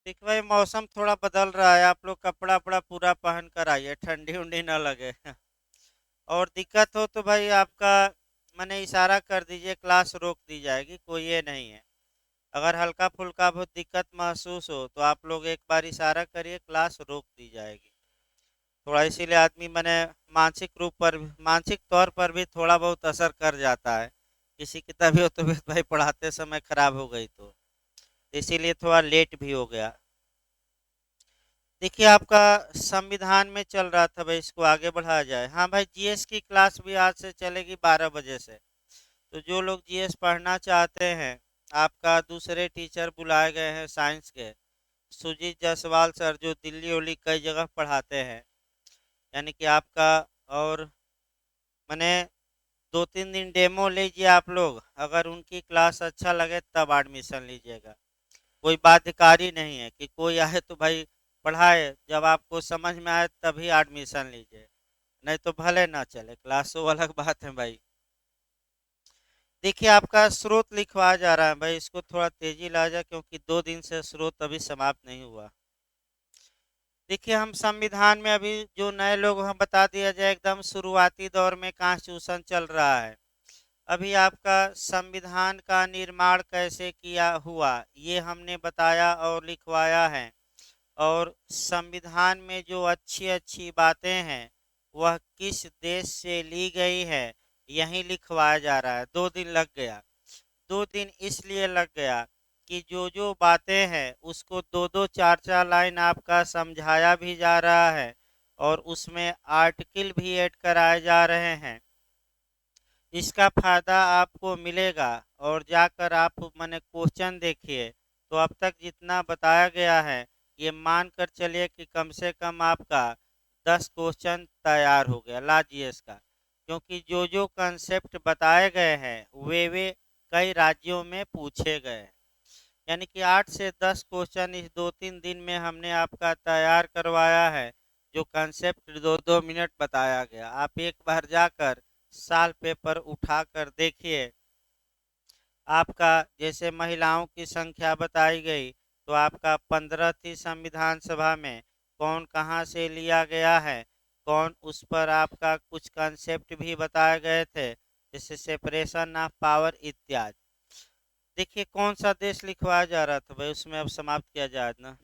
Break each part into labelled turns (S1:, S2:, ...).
S1: देखिए भाई, मौसम थोड़ा बदल रहा है। आप लोग कपड़ा वपड़ा पूरा पहन कर आइए, ठंडी उंडी ना लगे। और दिक्कत हो तो भाई आपका मैंने इशारा कर दीजिए, क्लास रोक दी जाएगी, कोई ये नहीं है। अगर हल्का फुल्का बहुत दिक्कत महसूस हो तो आप लोग एक बार इशारा करिए, क्लास रोक दी जाएगी। थोड़ा इसीलिए आदमी मैंने मानसिक तौर पर भी थोड़ा बहुत असर कर जाता है। किसी की तबीयत भाई पढ़ाते समय खराब हो गई तो इसीलिए थोड़ा लेट भी हो गया। देखिए आपका संविधान में चल रहा था भाई, इसको आगे बढ़ाया जाए। हाँ भाई, जीएस की क्लास भी आज से चलेगी 12 बजे से। तो जो लोग जीएस पढ़ना चाहते हैं, आपका दूसरे टीचर बुलाए गए हैं साइंस के, सुजीत जायसवाल सर, जो दिल्ली उल्ली कई जगह पढ़ाते हैं। यानी कि आपका और मैंने 2-3 दिन डेमो लीजिए आप लोग, अगर उनकी क्लास अच्छा लगे तब एडमिशन लीजिएगा। कोई बाध्यकारी नहीं है कि कोई आए तो भाई पढ़ाए, जब आपको समझ में आए तभी एडमिशन लीजिए, नहीं तो भले ना चले क्लास, वो अलग बात है भाई। देखिए आपका स्रोत लिखवाया जा रहा है भाई, इसको थोड़ा तेजी ला जाए क्योंकि 2 दिन से स्रोत अभी समाप्त नहीं हुआ। देखिए हम संविधान में अभी जो नए लोग हैं बता दिया जाए, एकदम शुरुआती दौर में कॉन्स्टिट्यूशन चल रहा है। अभी आपका संविधान का निर्माण कैसे किया हुआ ये हमने बताया और लिखवाया है। और संविधान में जो अच्छी अच्छी बातें हैं वह किस देश से ली गई है यही लिखवाया जा रहा है। 2 दिन लग गया। 2 दिन इसलिए लग गया कि जो बातें हैं उसको दो दो चार चार लाइन आपका समझाया भी जा रहा है और उसमें आर्टिकल भी ऐड कराए जा रहे हैं। इसका फायदा आपको मिलेगा। और जाकर आप मैंने क्वेश्चन देखिए, तो अब तक जितना बताया गया है ये मान कर चलिए कि कम से कम आपका 10 क्वेश्चन तैयार हो गया ला जीएस का। क्योंकि जो कंसेप्ट बताए गए हैं वे कई राज्यों में पूछे गए हैं। यानी कि 8 से 10 क्वेश्चन इस 2-3 दिन में हमने आपका तैयार करवाया है। जो कंसेप्ट 2-2 मिनट बताया गया, आप एक बार जाकर साल पेपर उठा कर देखिए। आपका जैसे महिलाओं की संख्या बताई गई, तो आपका 15 थी संविधान सभा में, कौन कहाँ से लिया गया है, कौन उस पर आपका कुछ कंसेप्ट भी बताए गए थे, जैसे सेपरेशन ऑफ पावर इत्यादि। देखिए कौन सा देश लिखवाया जा रहा था भाई, उसमें अब समाप्त किया जाए ना।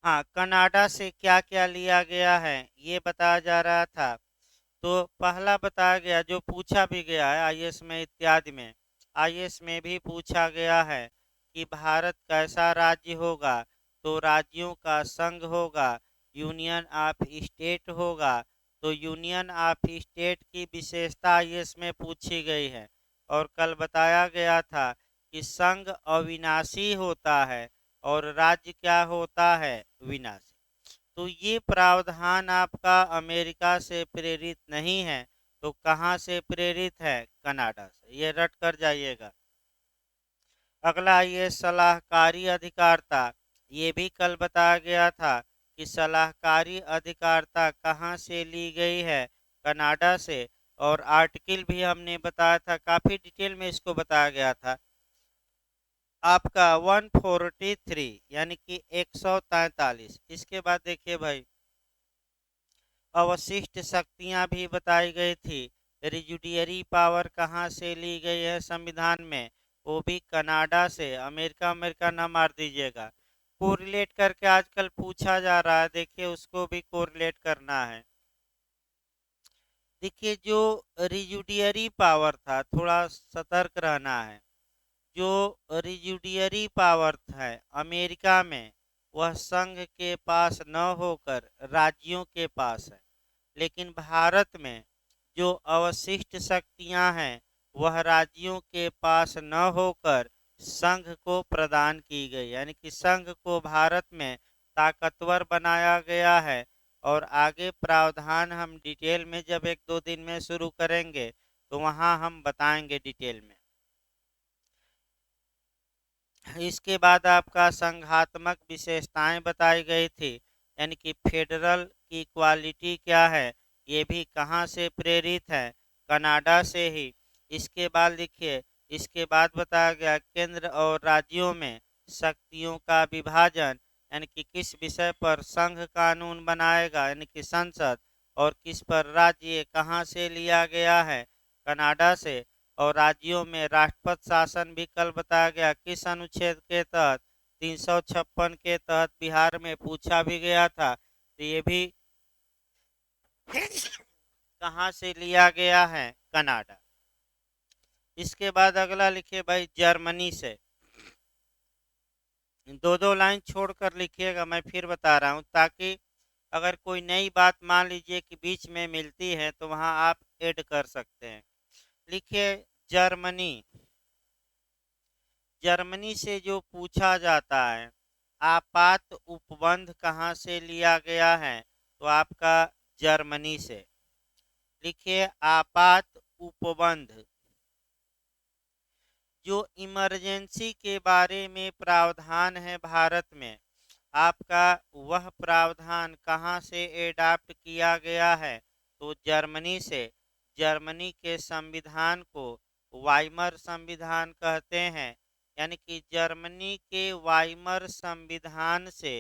S1: हाँ, कनाडा से क्या क्या लिया गया है ये बताया जा रहा था। तो पहला बताया गया, जो पूछा भी गया है आईएएस में इत्यादि में, आईएएस में भी पूछा गया है कि भारत कैसा राज्य होगा। तो राज्यों का संघ होगा, यूनियन ऑफ स्टेट होगा। तो यूनियन ऑफ स्टेट की विशेषता आईएएस में पूछी गई है। और कल बताया गया था कि संघ अविनाशी होता है और राज्य क्या होता है, विनाशी। तो ये प्रावधान आपका अमेरिका से प्रेरित नहीं है। तो कहाँ से प्रेरित है, कनाडा से, ये रट कर जाइएगा। अगला ये सलाहकारी अधिकारिता, ये भी कल बताया गया था कि सलाहकारी अधिकारिता कहाँ से ली गई है, कनाडा से। और आर्टिकल भी हमने बताया था, काफ़ी डिटेल में इसको बताया गया था। आपका 143 यानी कि 143। इसके बाद देखिए भाई, अवशिष्ट शक्तियां भी बताई गई थी। रिजुडियरी पावर कहाँ से ली गई है संविधान में, वो भी कनाडा से। अमेरिका अमेरिका ना मार दीजिएगा, कोरिलेट करके आजकल पूछा जा रहा है, देखिए उसको भी कोरिलेट करना है। देखिए जो रिजुडियरी पावर था, थोड़ा सतर्क रहना है। जो रिजुडियरी पावर है अमेरिका में, वह संघ के पास न होकर राज्यों के पास है। लेकिन भारत में जो अवशिष्ट शक्तियां हैं वह राज्यों के पास न होकर संघ को प्रदान की गई। यानी कि संघ को भारत में ताकतवर बनाया गया है। और आगे प्रावधान हम डिटेल में जब 1-2 दिन में शुरू करेंगे तो वहां हम बताएंगे डिटेल में। इसके बाद आपका संघात्मक विशेषताएं बताई गई थी। यानी कि फेडरल की क्वालिटी क्या है, ये भी कहाँ से प्रेरित है, कनाडा से ही। इसके बाद लिखिए, इसके बाद बताया गया केंद्र और राज्यों में शक्तियों का विभाजन, यानी कि किस विषय पर संघ कानून बनाएगा यानी कि संसद, और किस पर राज्य कहाँ से लिया गया है, कनाडा से। और राज्यों में राष्ट्रपति शासन भी कल बताया गया किस अनुच्छेद के तहत, 356 के तहत बिहार में पूछा भी गया था, तो ये भी कहाँ से लिया गया है, कनाडा। इसके बाद अगला लिखिए भाई जर्मनी से। दो दो लाइन छोड़कर लिखिएगा, मैं फिर बता रहा हूँ, ताकि अगर कोई नई बात मान लीजिए कि बीच में मिलती है तो वहां आप ऐड कर सकते हैं। लिखिए जर्मनी। जर्मनी से जो पूछा जाता है आपात उपबंध कहाँ से लिया गया है, तो आपका जर्मनी से। लिखिए आपात उपबंध। जो इमरजेंसी के बारे में प्रावधान है भारत में, आपका वह प्रावधान कहाँ से एडाप्ट किया गया है, तो जर्मनी से। जर्मनी के संविधान को वाइमर संविधान कहते हैं, यानी कि जर्मनी के वाइमर संविधान से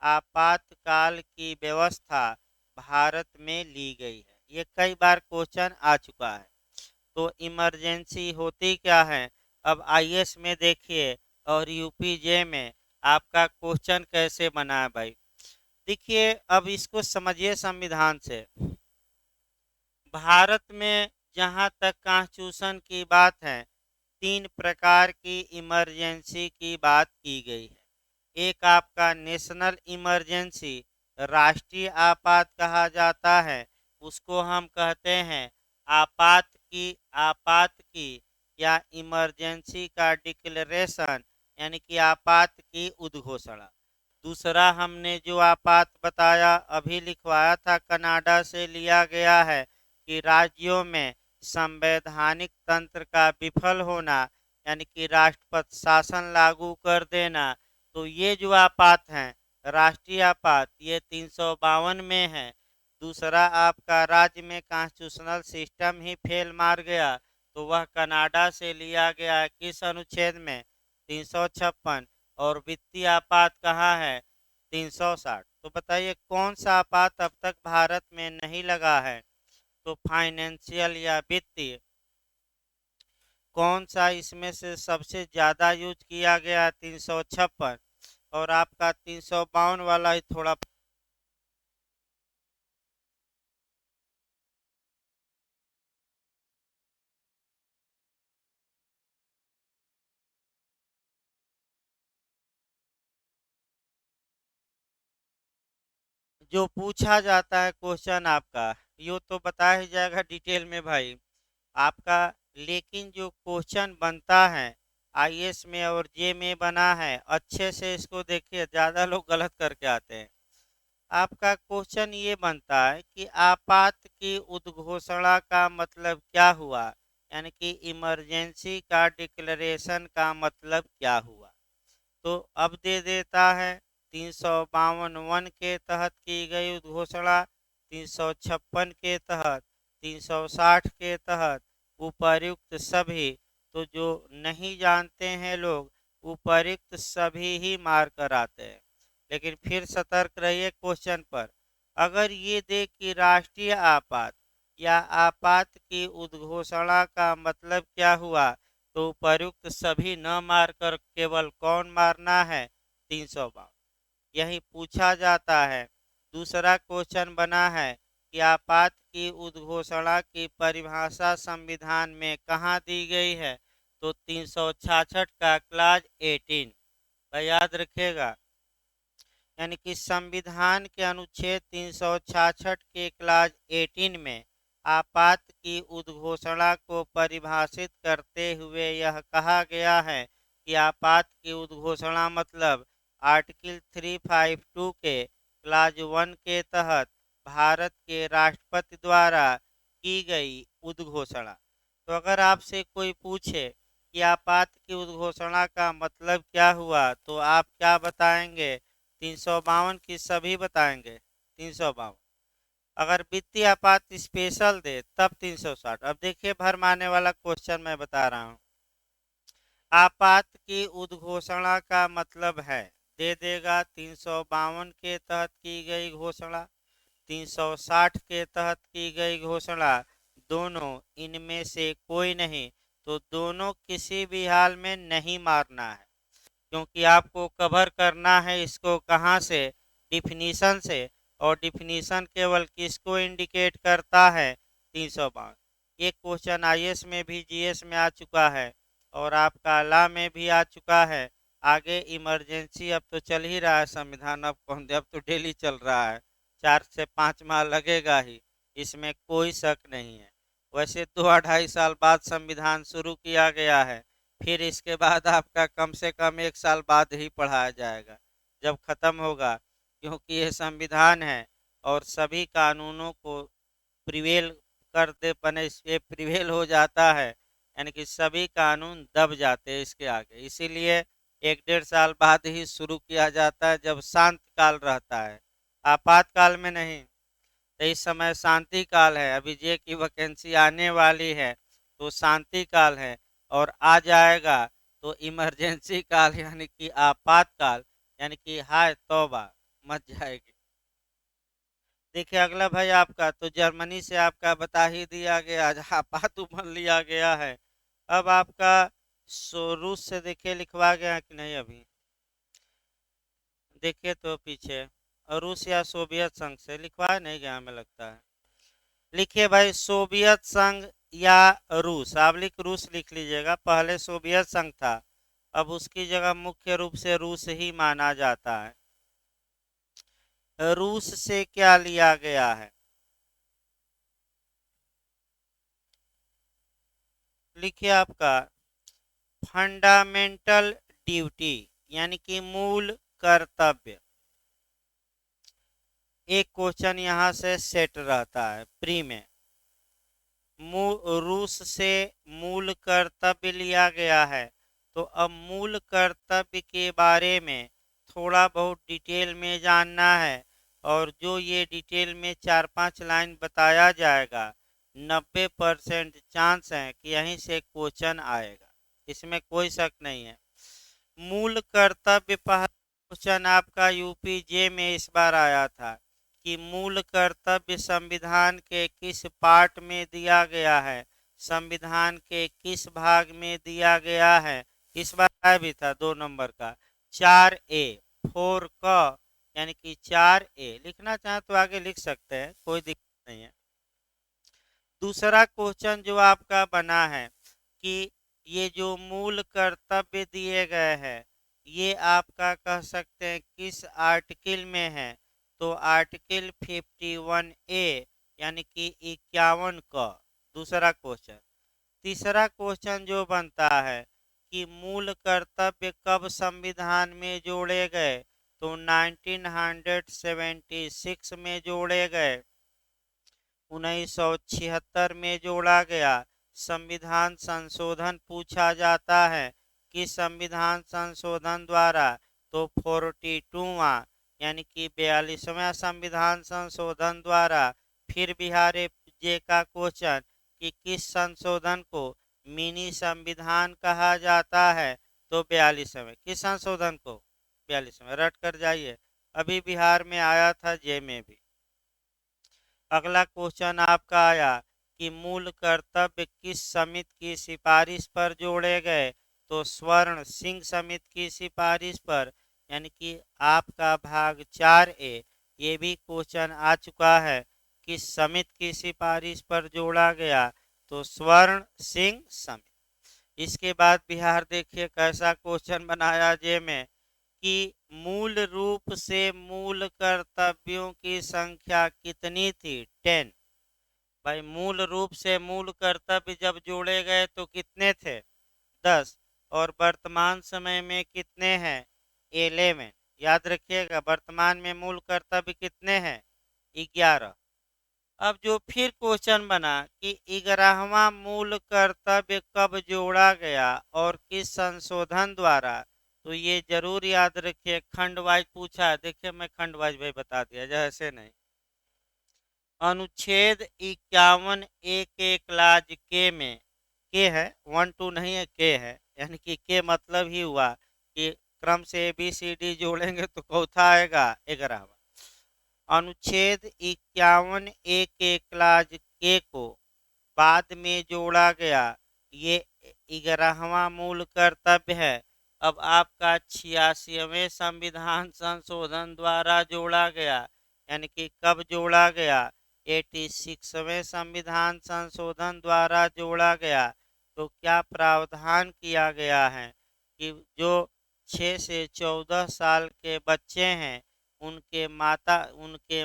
S1: आपातकाल की व्यवस्था भारत में ली गई है। ये कई बार क्वेश्चन आ चुका है। तो इमरजेंसी होती क्या है, अब आईएएस में देखिए और यूपीजे में आपका क्वेश्चन कैसे बना है भाई। देखिए अब इसको समझिए संविधान से। भारत में जहां तक कॉन्स्टिट्यूशन की बात है, तीन प्रकार की इमरजेंसी की बात की गई है। एक आपका नेशनल इमरजेंसी, राष्ट्रीय आपात कहा जाता है, उसको हम कहते हैं आपात की या इमरजेंसी का डिक्लेरेशन, यानी कि आपात की उद्घोषणा। दूसरा हमने जो आपात बताया अभी लिखवाया था, कनाडा से लिया गया है, कि राज्यों में संवैधानिक तंत्र का विफल होना, यानी कि राष्ट्रपति शासन लागू कर देना। तो ये जो आपात हैं राष्ट्रीय आपात, ये 352 में है। दूसरा आपका राज्य में कॉन्स्टिट्यूशनल सिस्टम ही फेल मार गया, तो वह कनाडा से लिया गया है किस अनुच्छेद में, 356। और वित्तीय आपात कहाँ है, 360। तो बताइए कौन सा आपात अब तक भारत में नहीं लगा है, तो फाइनेंशियल या वित्तीय। कौन सा इसमें से सबसे ज़्यादा यूज किया गया, 356। और आपका 352 वाला ही थोड़ा जो पूछा जाता है क्वेश्चन आपका, यो तो बताया ही जाएगा डिटेल में भाई आपका। लेकिन जो क्वेश्चन बनता है आईएएस में और जे में बना है, अच्छे से इसको देखिए, ज़्यादा लोग गलत करके आते हैं। आपका क्वेश्चन ये बनता है कि आपात की उद्घोषणा का मतलब क्या हुआ, यानी कि इमरजेंसी का डिक्लेरेशन का मतलब क्या हुआ। तो अब दे देता है 352 के तहत की गई उद्घोषणा, 356 के तहत, 360 के तहत, उपर्युक्त सभी। तो जो नहीं जानते हैं लोग, उपर्युक्त सभी ही मार कर आते हैं। लेकिन फिर सतर्क रहिए क्वेश्चन पर। अगर ये दे कि राष्ट्रीय आपात या आपात की उद्घोषणा का मतलब क्या हुआ, तो उपर्युक्त सभी न मारकर केवल कौन मारना है, 352। यही पूछा जाता है। दूसरा क्वेश्चन बना है कि आपात की उद्घोषणा की परिभाषा संविधान में कहाँ दी गई है, तो 366 का क्लाज 18। भाई याद रखिएगा, यानी कि संविधान के अनुच्छेद 366 के क्लाज 18 में आपात की उद्घोषणा को परिभाषित करते हुए यह कहा गया है कि आपात की उद्घोषणा मतलब आर्टिकल 352 के क्लाज 1 के तहत भारत के राष्ट्रपति द्वारा की गई उद्घोषणा। तो अगर आपसे कोई पूछे कि आपात की उद्घोषणा का मतलब क्या हुआ, तो आप क्या बताएंगे, 352 की सभी बताएंगे, 352। अगर वित्तीय आपात स्पेशल दे तब 360। अब देखिए भरमाने वाला क्वेश्चन मैं बता रहा हूँ। आपात की उद्घोषणा का मतलब है दे देगा 352 के तहत की गई घोषणा, 360 के तहत की गई घोषणा, दोनों इनमें से कोई नहीं, तो दोनों किसी भी हाल में नहीं मारना है, क्योंकि आपको कवर करना है इसको कहाँ से, डिफिनीशन से। और डिफिनीशन केवल किसको इंडिकेट करता है, 352। ये क्वेश्चन आईएएस में भी, जीएस में आ चुका है और आपका लॉ में भी आ चुका है। आगे इमरजेंसी अब तो चल ही रहा है संविधान, अब कौन दे, अब तो डेली चल रहा है, 4 से 5 माह लगेगा ही, इसमें कोई शक नहीं है। वैसे 2 2.5 साल बाद संविधान शुरू किया गया है, फिर इसके बाद आपका कम से कम 1 साल बाद ही पढ़ाया जाएगा जब खत्म होगा, क्योंकि ये संविधान है और सभी कानूनों को प्रिवेल कर दे बने, ये प्रिवेल हो जाता है, यानी कि सभी कानून दब जाते हैं इसके आगे। इसीलिए 1 1.5 साल बाद ही शुरू किया जाता है जब शांत काल रहता है, आपातकाल में नहीं। तो इस समय शांति काल है, अभी जे की वैकेंसी आने वाली है तो शांति काल है, और आ जाएगा तो इमरजेंसी काल यानी कि आपातकाल, यानी कि हाय तौबा मच जाएगी। देखिए अगला भाई आपका तो जर्मनी से आपका बता ही दिया गया, आपात मान लिया गया है। अब आपका रूस से देखिए लिखवा गया कि नहीं अभी, देखिए तो पीछे, और रूस या सोवियत संघ से लिखवा नहीं गया हमें लगता है। लिखिए भाई सोवियत संघ या रूस, आप रूस लिख लीजिएगा, पहले सोवियत संघ था, अब उसकी जगह मुख्य रूप से रूस ही माना जाता है। रूस से क्या लिया गया है, लिखिए आपका फंडामेंटल ड्यूटी, यानी कि मूल कर्तव्य। एक क्वेश्चन यहाँ से सेट रहता है प्री में, रूस से मूल कर्तव्य लिया गया है, तो अब मूल कर्तव्य के बारे में थोड़ा बहुत डिटेल में जानना है, और जो ये डिटेल में 4 5 लाइन बताया जाएगा 90% चांस है कि यहीं से क्वेश्चन आएगा, इसमें कोई शक नहीं है। मूल कर्तव्य, पहला क्वेश्चन आपका यूपी जे में इस बार आया था कि मूल कर्तव्य संविधान के किस पार्ट में दिया गया है, संविधान के किस भाग में दिया गया है, इस बार आया भी था 2 नंबर का, 4A 4 क, यानी कि 4A लिखना चाहे तो आगे लिख सकते हैं, कोई दिक्कत नहीं है। दूसरा क्वेश्चन जो आपका बना है कि ये जो मूल कर्तव्य दिए गए हैं ये आपका कह सकते हैं किस आर्टिकल में है, तो आर्टिकल 51A यानी कि 51 का दूसरा क्वेश्चन। तीसरा क्वेश्चन जो बनता है कि मूल कर्तव्य कब संविधान में जोड़े गए, तो 1976 में जोड़े गए, 1976 में जोड़ा गया। संविधान संशोधन पूछा जाता है कि संविधान संशोधन द्वारा, तो 42वां यानी कि 42वां संविधान संशोधन द्वारा। फिर बिहार जे का क्वेश्चन कि किस संशोधन को मिनी संविधान कहा जाता है, तो 42वें किस संशोधन को, 42वें रट कर जाइए, अभी बिहार में आया था जे में भी। अगला क्वेश्चन आपका आया कि मूल कर्तव्य किस समिति की सिफारिश पर जोड़े गए, तो स्वर्ण सिंह समिति की सिफारिश पर, यानी कि आपका भाग 4A ये भी क्वेश्चन आ चुका है, किस समिति की सिफारिश पर जोड़ा गया, तो स्वर्ण सिंह समिति। इसके बाद बिहार देखिए कैसा क्वेश्चन बनाया जे में कि मूल रूप से मूल कर्तव्यों की संख्या कितनी थी, 10। भाई मूल रूप से मूल कर्तव्य जब जोड़े गए तो कितने थे, 10, और वर्तमान समय में कितने हैं, 11। याद रखिएगा वर्तमान में मूल कर्तव्य कितने हैं, 11। अब जो फिर क्वेश्चन बना कि 11वां मूल कर्तव्य कब जोड़ा गया और किस संशोधन द्वारा, तो ये जरूर याद रखिए, खंड वाइज पूछा है, देखिए मैं खंड वाइज भी बता दिया जैसे नहीं। अनुच्छेद 51A के क्लाज के में, के है 1 2 नहीं है, के है, यानी कि के मतलब ही हुआ कि क्रम से ABCD जोड़ेंगे तो चौथा आएगा 11वां। अनुच्छेद 51 ए के क्लाज के को बाद में जोड़ा गया, ये 11वां मूल कर्तव्य है। अब आपका 86वें संविधान संशोधन द्वारा जोड़ा गया, यानी कि कब जोड़ा गया? 86वें संविधान संशोधन द्वारा जोड़ा गया। तो क्या प्रावधान किया गया है कि जो 6 से 14 साल के बच्चे हैं उनके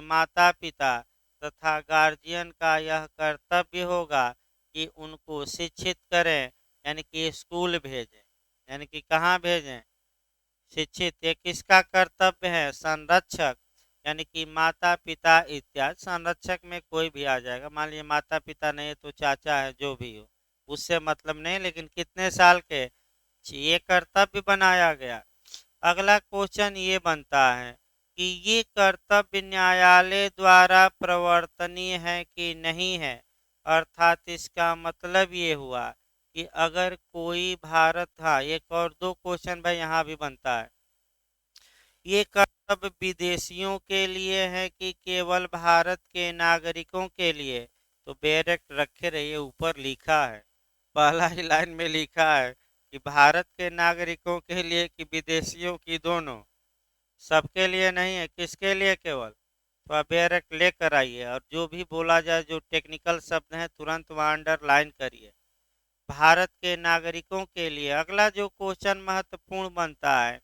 S1: माता पिता तथा गार्जियन का यह कर्तव्य होगा कि उनको शिक्षित करें, यानी कि स्कूल भेजें। यानी कि कहाँ भेजें? शिक्षित। ये किसका कर्तव्य है? संरक्षक, यानी कि माता पिता इत्यादि। संरक्षक में कोई भी आ जाएगा, मान लीजिए माता पिता नहीं है तो चाचा है, जो भी हो, उससे मतलब नहीं, लेकिन कितने साल के? ये कर्तव्य बनाया गया। अगला क्वेश्चन ये बनता है कि ये कर्तव्य न्यायालय द्वारा प्रवर्तनीय है कि नहीं है। अर्थात इसका मतलब ये हुआ कि अगर कोई भारत, हाँ एक और दो क्वेश्चन भाई यहाँ भी बनता है, ये कर्तव्य विदेशियों के लिए है कि केवल भारत के नागरिकों के लिए? तो डायरेक्ट रखे रहिए, ऊपर लिखा है, पहला ही लाइन में लिखा है कि भारत के नागरिकों के लिए कि विदेशियों की, दोनों, सबके लिए नहीं है। किसके लिए केवल? तो आप डायरेक्ट लेकर आइए और जो भी बोला जाए, जो टेक्निकल शब्द हैं तुरंत वहाँ अंडरलाइन करिए, भारत के नागरिकों के लिए। अगला जो क्वेश्चन महत्वपूर्ण बनता है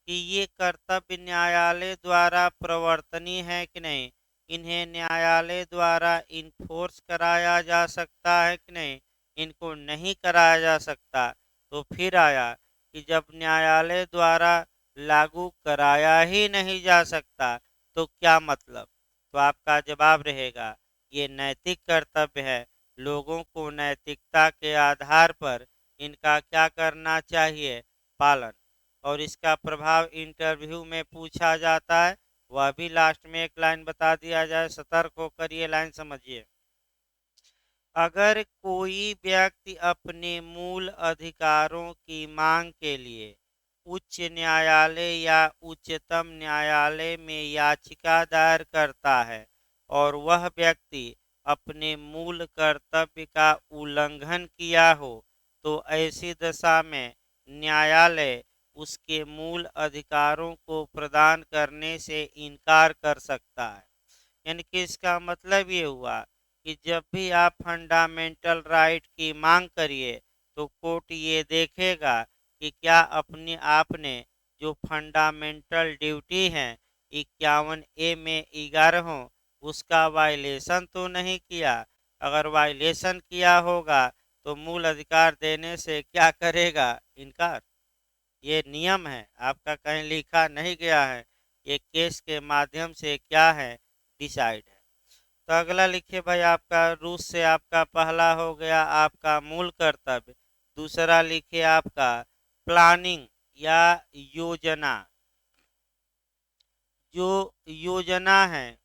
S1: कि ये कर्तव्य न्यायालय द्वारा प्रवर्तनीय है कि नहीं, इन्हें न्यायालय द्वारा इन्फोर्स कराया जा सकता है कि नहीं, इनको नहीं कराया जा सकता। तो फिर आया कि जब न्यायालय द्वारा लागू कराया ही नहीं जा सकता तो क्या मतलब? तो आपका जवाब रहेगा ये नैतिक कर्तव्य है। लोगों को नैतिकता के आधार पर इनका क्या करना चाहिए? पालन। और इसका प्रभाव इंटरव्यू में पूछा जाता है, वह भी लास्ट में एक लाइन बता दिया जाए। सतर्क होकर ये लाइन समझिए। अगर कोई व्यक्ति अपने मूल अधिकारों की मांग के लिए उच्च न्यायालय या उच्चतम न्यायालय में याचिका दायर करता है और वह व्यक्ति अपने मूल कर्तव्य का उल्लंघन किया हो, तो ऐसी दशा में न्यायालय उसके मूल अधिकारों को प्रदान करने से इनकार कर सकता है। यानी कि इसका मतलब ये हुआ कि जब भी आप फंडामेंटल राइट की मांग करिए तो कोर्ट ये देखेगा कि क्या अपने आपने जो फंडामेंटल ड्यूटी है 51A में 11 उसका वायलेशन तो नहीं किया। अगर वायलेशन किया होगा तो मूल अधिकार देने से क्या करेगा? इनकार। ये नियम है, आपका कहीं लिखा नहीं गया है, ये केस के माध्यम से क्या है? डिसाइड है। तो अगला लिखिए भाई, आपका रूस से आपका पहला हो गया आपका मूल कर्तव्य। दूसरा लिखिए आपका प्लानिंग या योजना। जो योजना है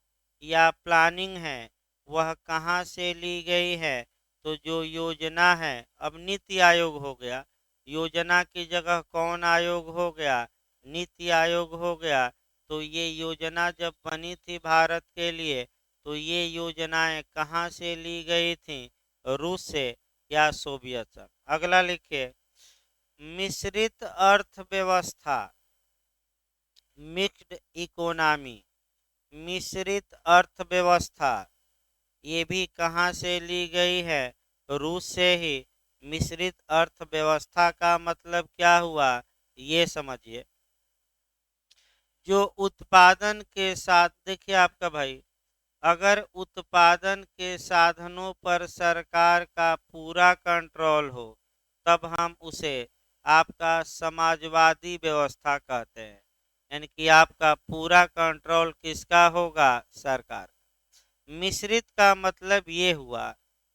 S1: या प्लानिंग है वह कहाँ से ली गई है? तो जो योजना है, अब नीति आयोग हो गया, योजना की जगह कौन आयोग हो गया? नीति आयोग हो गया। तो ये योजना जब बनी थी भारत के लिए, तो ये योजनाएं कहाँ से ली गई थी? रूस से या सोवियत संघ। अगला लिखिए मिश्रित अर्थव्यवस्था, मिक्स्ड इकोनॉमी, मिश्रित अर्थव्यवस्था, ये भी कहाँ से ली गई है? रूस से ही। मिश्रित अर्थव्यवस्था का मतलब क्या हुआ? ये समझिए, जो उत्पादन के साथ, देखिए आपका भाई, अगर उत्पादन के साधनों पर सरकार का पूरा कंट्रोल हो तब हम उसे आपका समाजवादी व्यवस्था कहते हैं। यानी कि आपका पूरा कंट्रोल किसका होगा? सरकार। मिश्रित का मतलब ये हुआ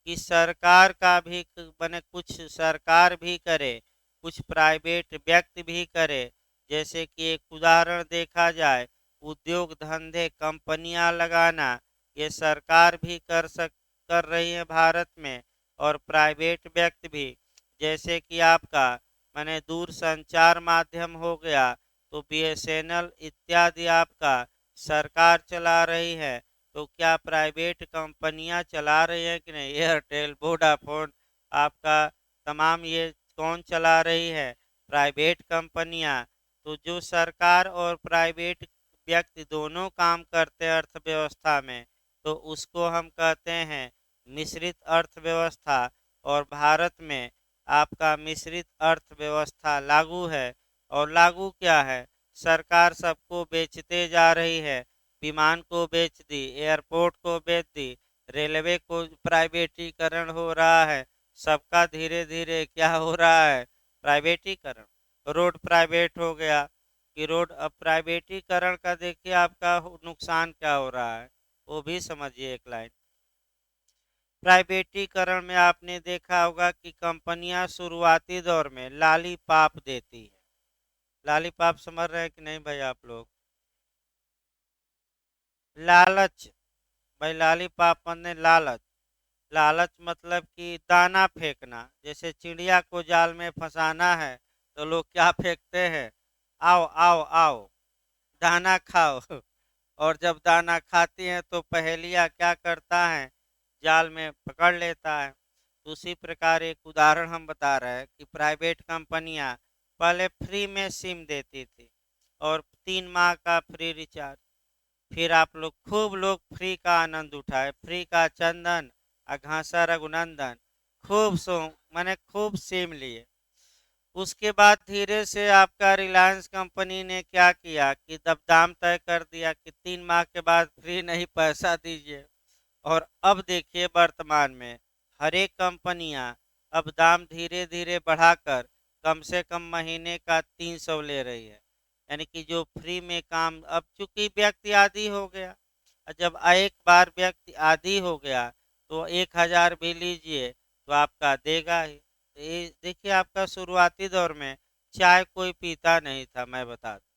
S1: कि सरकार का भी बने, कुछ सरकार भी करे, कुछ प्राइवेट व्यक्ति भी करे। जैसे कि एक उदाहरण देखा जाए, उद्योग धंधे कंपनियां लगाना, ये सरकार भी कर रही है भारत में, और प्राइवेट व्यक्ति भी। जैसे कि आपका माने दूर संचार माध्यम हो गया तो बीएसएनएल इत्यादि आपका सरकार चला रही है, तो क्या प्राइवेट कंपनियां चला रही है कि नहीं? एयरटेल, वोडाफोन आपका तमाम ये कौन चला रही है? प्राइवेट कंपनियां। तो जो सरकार और प्राइवेट व्यक्ति दोनों काम करते हैं अर्थव्यवस्था में, तो उसको हम कहते हैं मिश्रित अर्थव्यवस्था। और भारत में आपका मिश्रित अर्थव्यवस्था लागू है। और लागू क्या है? सरकार सबको बेचते जा रही है। विमान को बेच दी, एयरपोर्ट को बेच दी, रेलवे को प्राइवेटीकरण हो रहा है। सबका धीरे धीरे क्या हो रहा है? प्राइवेटीकरण। रोड प्राइवेट हो गया कि रोड अब प्राइवेटीकरण का देखिए आपका नुकसान क्या हो रहा है, वो भी समझिए एक लाइन। प्राइवेटीकरण में आपने देखा होगा कि कंपनियां शुरुआती दौर में लालीपाप देती है। लालीपाप समझ रहे हैं कि नहीं भाई आप लोग? लालच। भाई लालीपाप मतलब लालच। लालच मतलब कि दाना फेंकना। जैसे चिड़िया को जाल में फंसाना है तो लोग क्या फेंकते हैं? आओ आओ आओ, दाना खाओ। और जब दाना खाती हैं तो पहेलिया क्या करता है? जाल में पकड़ लेता है। तो उसी प्रकार एक उदाहरण हम बता रहे हैं कि प्राइवेट कंपनियां पहले फ्री में सिम देती थी और 3 माह का फ्री रिचार्ज। फिर आप लोग खूब लोग फ्री का आनंद उठाए, फ्री का चंदन घासा रघुनंदन, खूब सो मैंने खूब सिम लिए। उसके बाद धीरे से आपका रिलायंस कंपनी ने क्या किया कि दब दाम तय कर दिया कि 3 माह के बाद फ्री नहीं, पैसा दीजिए। और अब देखिए वर्तमान में हर एक कंपनियां अब दाम धीरे धीरे बढ़ाकर कम से कम महीने का 300 ले रही है। यानी कि जो फ्री में काम, अब चूंकि व्यक्ति आदी हो गया, और जब एक बार व्यक्ति आदी हो गया तो 1,000 भी लीजिए तो आपका देगा ही। तो ये देखिए आपका शुरुआती दौर में चाय कोई पीता नहीं था, मैं बता दूं,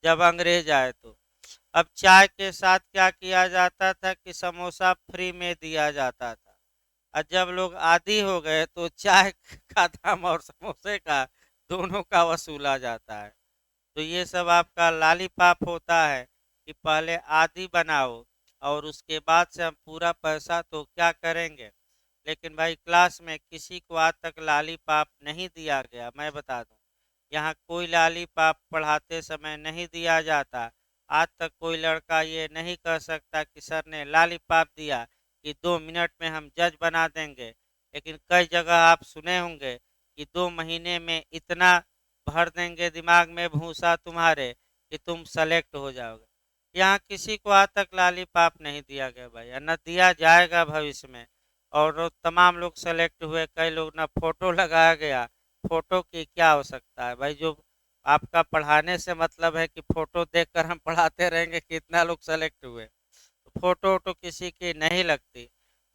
S1: जब अंग्रेज आए तो। अब चाय के साथ क्या किया जाता था कि समोसा फ्री में दिया जाता था। और जब लोग आदी हो गए तो चाय का दाम और समोसे का दोनों का वसूला जाता है। तो ये सब आपका लालीपाप होता है कि पहले आदी बनाओ और उसके बाद से हम पूरा पैसा तो क्या करेंगे। लेकिन भाई क्लास में किसी को आज तक लालीपाप नहीं दिया गया, मैं बता दूं। यहाँ कोई लालीपाप पढ़ाते समय नहीं दिया जाता। आज तक कोई लड़का ये नहीं कह सकता कि सर ने लालीपाप दिया कि 2 मिनट में हम जज बना देंगे। लेकिन कई जगह आप सुने होंगे कि 2 महीने में इतना भर देंगे दिमाग में भूसा तुम्हारे कि तुम सेलेक्ट हो जाओगे। यहाँ किसी को आज तक लालीपाप नहीं दिया गया भाई, और न दिया जाएगा भविष्य में। और तमाम लोग सेलेक्ट हुए, कई लोग ना फोटो लगाया गया। फोटो की क्या आवश्यकता है भाई? जो आपका पढ़ाने से मतलब है कि फोटो देखकर हम पढ़ाते रहेंगे कि इतना लोग सेलेक्ट हुए, तो फोटो वोटो किसी की नहीं लगती।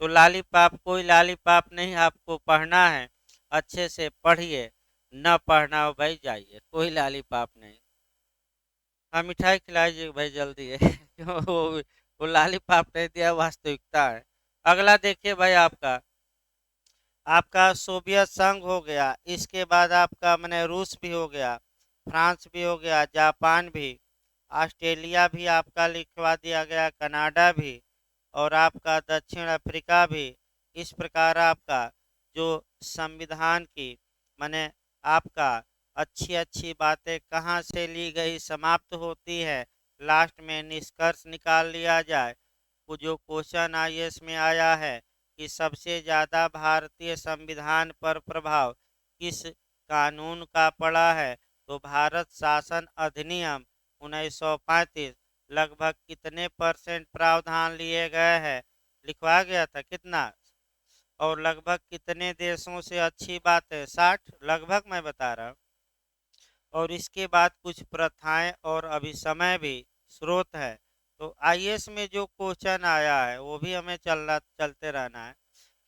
S1: तो लालीपाप कोई लालीपाप नहीं, आपको पढ़ना है अच्छे से पढ़िए, न पढ़ना हो भाई जाइए, कोई लालीपाप नहीं। हाँ मिठाई खिलाइए भाई जल्दी है। क्यों वो लालीपाप नहीं दिया, वास्तविकता है। अगला देखिए भाई आपका आपका सोवियत संघ हो गया। इसके बाद आपका मैंने रूस भी हो गया, फ्रांस भी हो गया, जापान भी, ऑस्ट्रेलिया भी आपका लिखवा दिया गया, कनाडा भी, और आपका दक्षिण अफ्रीका भी। इस प्रकार आपका जो संविधान की माने आपका अच्छी अच्छी बातें कहाँ से ली गई समाप्त होती है, लास्ट में निष्कर्ष निकाल लिया जाए। वो जो क्वेश्चन आईएएस में आया है कि सबसे ज़्यादा भारतीय संविधान पर प्रभाव किस कानून का पड़ा है, तो भारत शासन अधिनियम 1935 लगभग कितने परसेंट प्रावधान लिए गए हैं, लिखवा गया था कितना, और लगभग कितने देशों से अच्छी बात है, 60 लगभग मैं बता रहा हूँ। और इसके बाद कुछ प्रथाएं और अभिसमय भी स्रोत है। तो आईएएस में जो क्वेश्चन आया है वो भी हमें चलते रहना है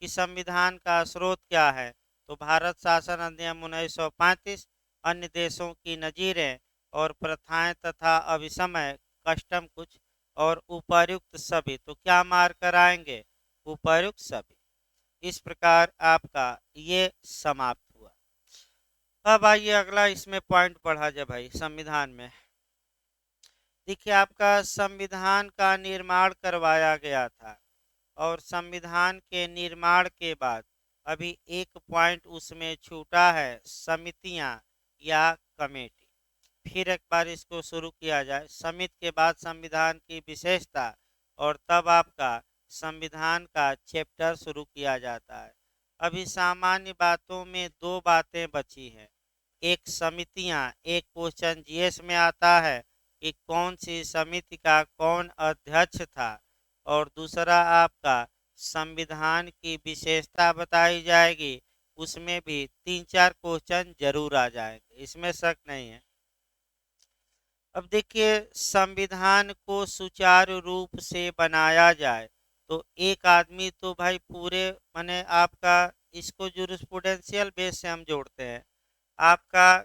S1: कि संविधान का स्रोत क्या है। तो भारत शासन अधिनियम 1935, अन्य देशों की नजीरें और प्रथाएं तथा अभिसमय, कस्टम कुछ, और उपर्युक्त सभी। तो क्या मार कर आएंगे? उपर्युक्त सभी। इस प्रकार आपका ये समाप्त हुआ। अब आइए अगला इसमें पॉइंट पढ़ा जाए भाई संविधान में। देखिए आपका संविधान का निर्माण करवाया गया था और संविधान के निर्माण के बाद अभी एक पॉइंट उसमें छूटा है, समितियां या कमेटी। फिर एक बार इसको शुरू किया जाए। समिति के बाद संविधान की विशेषता और तब आपका संविधान का चैप्टर शुरू किया जाता है। अभी सामान्य बातों में दो बातें बची हैं। एक समितियां, एक क्वेश्चन जीएस में आता है कि कौन सी समिति का कौन अध्यक्ष था, और दूसरा आपका संविधान की विशेषता बताई जाएगी। उसमें भी 3-4 क्वेश्चन जरूर आ जाएंगे, इसमें शक नहीं है। अब देखिए संविधान को सुचारू रूप से बनाया जाए तो एक आदमी तो भाई पूरे माने आपका इसको जूरिस्प्रूडेंशियल बेस से हम जोड़ते हैं। आपका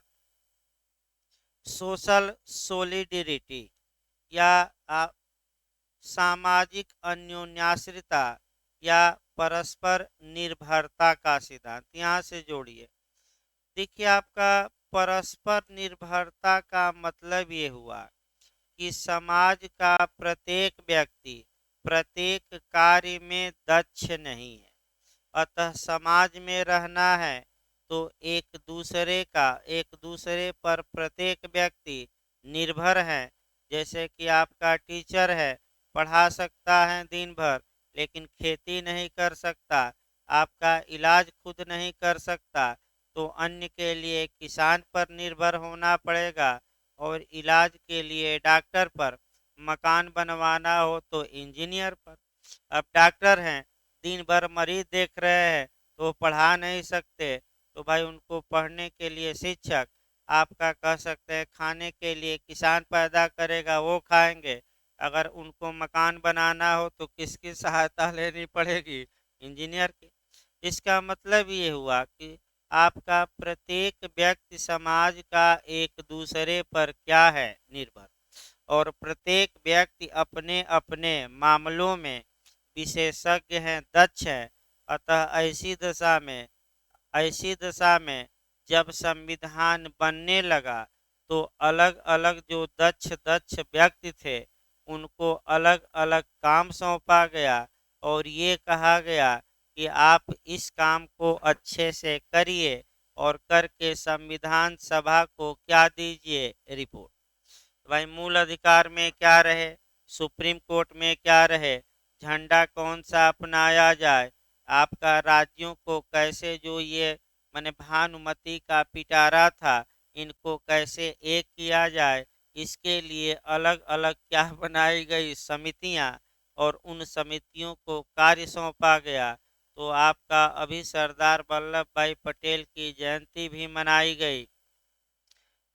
S1: सोशल सोलिडरिटी या सामाजिक अन्योन्याश्रिता या परस्पर निर्भरता का सिद्धांत यहाँ से जोड़िए। देखिए आपका परस्पर निर्भरता का मतलब ये हुआ कि समाज का प्रत्येक व्यक्ति प्रत्येक कार्य में दक्ष नहीं है, अतः समाज में रहना है तो एक दूसरे पर प्रत्येक व्यक्ति निर्भर है। जैसे कि आपका टीचर है, पढ़ा सकता है दिन भर लेकिन खेती नहीं कर सकता, आपका इलाज खुद नहीं कर सकता, तो अन्य के लिए किसान पर निर्भर होना पड़ेगा, और इलाज के लिए डॉक्टर पर, मकान बनवाना हो तो इंजीनियर पर। अब डॉक्टर हैं, दिन भर मरीज देख रहे हैं तो पढ़ा नहीं सकते, तो भाई उनको पढ़ने के लिए शिक्षक, आपका कह सकते हैं खाने के लिए किसान पैदा करेगा, वो खाएंगे। अगर उनको मकान बनाना हो तो किसकी सहायता लेनी पड़ेगी? इंजीनियर की। इसका मतलब ये हुआ कि आपका प्रत्येक व्यक्ति समाज का एक दूसरे पर क्या है? निर्भर। और प्रत्येक व्यक्ति अपने अपने मामलों में विशेषज्ञ हैं, दक्ष हैं। अतः ऐसी दशा में जब संविधान बनने लगा तो अलग अलग जो दक्ष दक्ष व्यक्ति थे उनको अलग अलग काम सौंपा गया और ये कहा गया कि आप इस काम को अच्छे से करिए और करके संविधान सभा को क्या दीजिए? रिपोर्ट। भाई मूल अधिकार में क्या रहे, सुप्रीम कोर्ट में क्या रहे, झंडा कौन सा अपनाया जाए, आपका राज्यों को कैसे जो ये माने भानुमति का पिटारा था इनको कैसे एक किया जाए, इसके लिए अलग अलग क्या बनाई गई? समितियां। और उन समितियों को कार्य सौंपा गया। तो आपका अभी सरदार वल्लभ भाई पटेल की जयंती भी मनाई गई।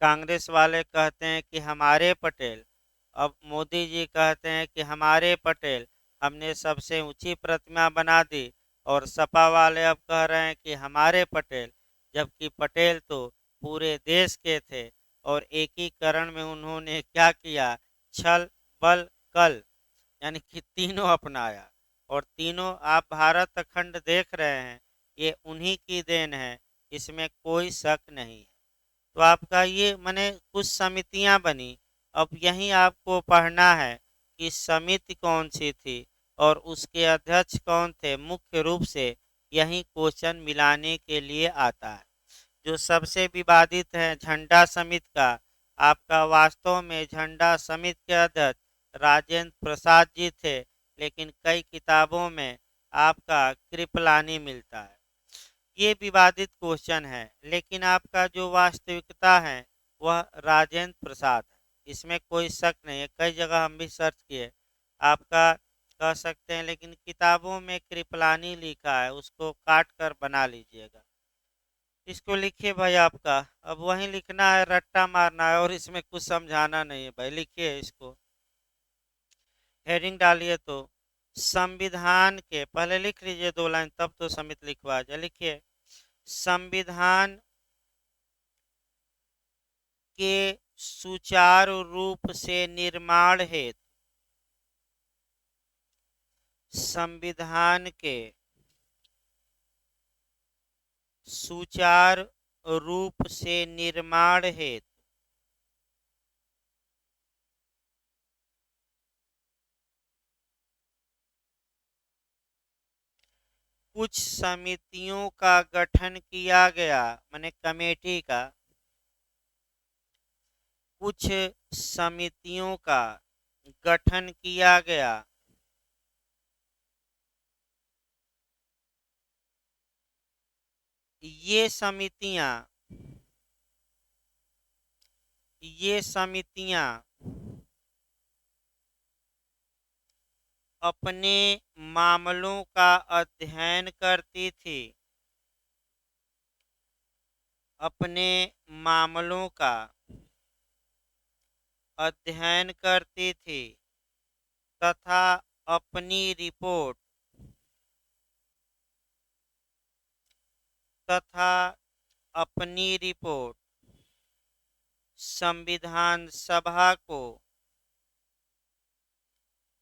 S1: कांग्रेस वाले कहते हैं कि हमारे पटेल, अब मोदी जी कहते हैं कि हमारे पटेल, हमने सबसे ऊंची प्रतिमा बना दी, और सपा वाले अब कह रहे हैं कि हमारे पटेल, जबकि पटेल तो पूरे देश के थे। और एकीकरण में उन्होंने क्या किया? छल बल कल, यानी कि तीनों अपनाया। और तीनों आप भारत अखंड देख रहे हैं, ये उन्हीं की देन है, इसमें कोई शक नहीं है। तो आपका ये माने कुछ समितियां बनी। अब यही आपको पढ़ना है कि समिति कौन सी थी और उसके अध्यक्ष कौन थे। मुख्य रूप से यही क्वेश्चन मिलाने के लिए आता है। जो सबसे विवादित है झंडा समिति का, आपका वास्तव में झंडा समिति के अध्यक्ष राजेंद्र प्रसाद जी थे, लेकिन कई किताबों में आपका कृपलानी मिलता है। ये विवादित क्वेश्चन है, लेकिन आपका जो वास्तविकता है वह राजेंद्र प्रसाद है, इसमें कोई शक नहीं है। कई जगह हम भी सर्च किए, आपका कह सकते हैं, लेकिन किताबों में कृपलानी लिखा है, उसको काट कर बना लीजिएगा। इसको लिखिए भाई, आपका अब वही लिखना है, रट्टा मारना है, और इसमें कुछ समझाना नहीं है भाई। लिखिए इसको, हेडिंग डालिए। तो संविधान के पहले लिख लीजिए 2 लाइन, तब तो समित लिखवा जाए। लिखिए, संविधान के सुचारू रूप से निर्माण हेतु संविधान के सुचारू रूप से निर्माण हेतु कुछ समितियों का गठन किया गया, माने कमेटी का, कुछ समितियों का गठन किया गया। ये समितियां ये समितियां अपने मामलों का अध्ययन करती थी, अपने मामलों का अध्ययन करती थी तथा अपनी रिपोर्ट तथा अपनी रिपोर्ट संविधान सभा को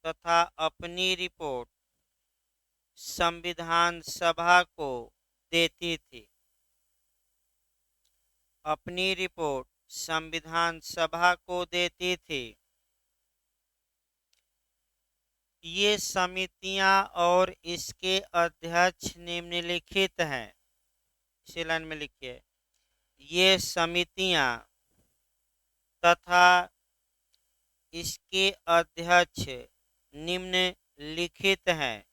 S1: तथा अपनी रिपोर्ट संविधान सभा को देती थी, अपनी रिपोर्ट संविधान सभा को देती थी। ये समितियां और इसके अध्यक्ष निम्नलिखित हैं। इसी लाइन में लिखिए, ये समितियां तथा इसके अध्यक्ष निम्नलिखित हैं।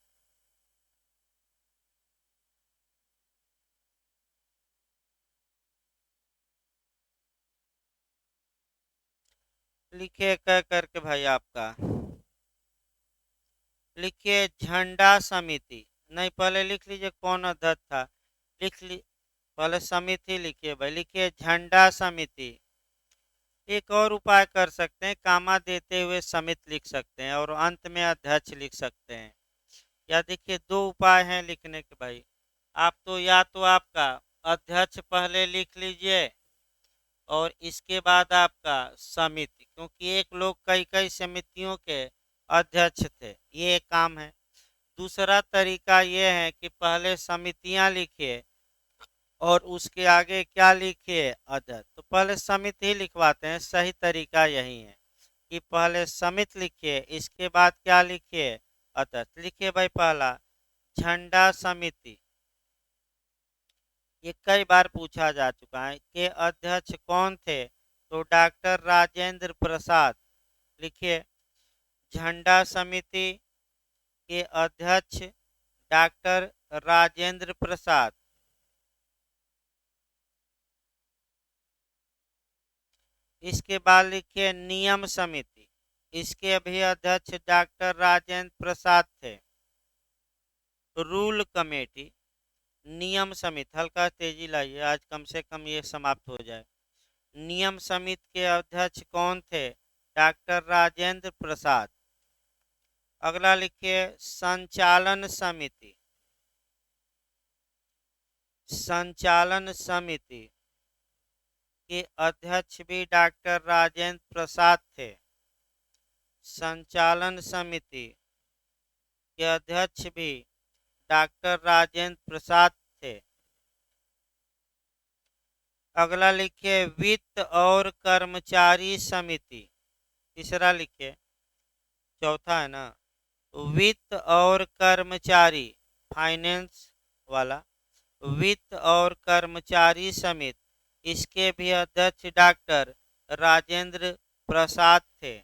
S1: लिखिए कह करके भाई आपका लिखिए झंडा समिति, नहीं पहले लिख लीजिए कौन अध्यक्ष था, लिख ली पहले समिति लिखिए भाई, लिखिए झंडा समिति। एक और उपाय कर सकते हैं, कामा देते हुए समिति लिख सकते हैं और अंत में अध्यक्ष लिख सकते हैं। या देखिए दो उपाय हैं लिखने के भाई, आप तो या तो आपका अध्यक्ष पहले लिख लीजिए और इसके बाद आपका समिति, क्योंकि एक लोग कई कई समितियों के अध्यक्ष थे, ये एक काम है। दूसरा तरीका ये है कि पहले समितियां लिखिए और उसके आगे क्या लिखिए, अध्यक्ष। तो पहले समिति ही लिखवाते हैं, सही तरीका यही है कि पहले समिति लिखिए, इसके बाद क्या लिखिए, अध्यक्ष। लिखिए भाई पहला झंडा समिति, ये कई बार पूछा जा चुका है कि अध्यक्ष कौन थे, तो डॉक्टर राजेंद्र प्रसाद। लिखिए झंडा समिति के अध्यक्ष डॉक्टर राजेंद्र प्रसाद। इसके बाद लिखिए नियम समिति, इसके भी अध्यक्ष डॉक्टर राजेंद्र प्रसाद थे। रूल कमेटी, नियम समिति, हल्का तेजी लाइए, आज कम से कम ये समाप्त हो जाए। नियम समिति के अध्यक्ष कौन थे, डॉक्टर राजेंद्र प्रसाद। अगला लिखिए संचालन समिति, संचालन समिति के अध्यक्ष भी डॉक्टर राजेंद्र प्रसाद थे। संचालन समिति के अध्यक्ष भी डॉक्टर राजेंद्र प्रसाद थे। अगला लिखिए वित्त और कर्मचारी समिति, तीसरा लिखिए, चौथा है ना, वित्त और कर्मचारी, फाइनेंस वाला, वित्त और कर्मचारी समिति, इसके भी अध्यक्ष डॉक्टर राजेंद्र प्रसाद थे।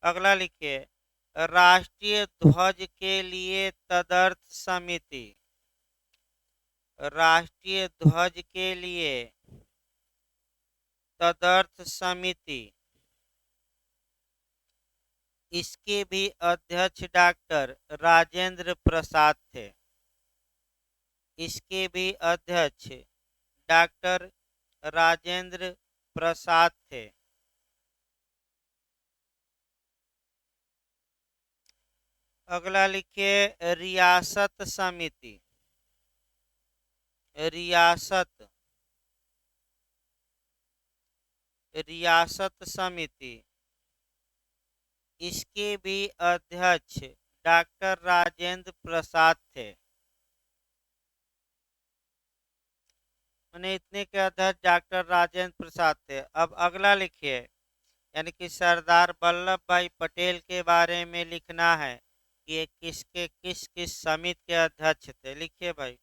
S1: अगला लिखिए राष्ट्रीय ध्वज के लिए तदर्थ समिति, राष्ट्रीय ध्वज के लिए तदर्थ समिति, इसके भी अध्यक्ष डॉक्टर राजेंद्र प्रसाद थे। इसके भी अध्यक्ष डॉक्टर राजेंद्र प्रसाद थे। अगला लिखिए रियासत समिति, रियासत, रियासत समिति, इसके भी अध्यक्ष डॉक्टर राजेंद्र प्रसाद थे। अपने इतने के अध्यक्ष डॉक्टर राजेंद्र प्रसाद थे। अब अगला लिखिए, यानी कि सरदार वल्लभ भाई पटेल के बारे में लिखना है कि ये किसके किस किस समिति के अध्यक्ष थे। लिखिए भाई,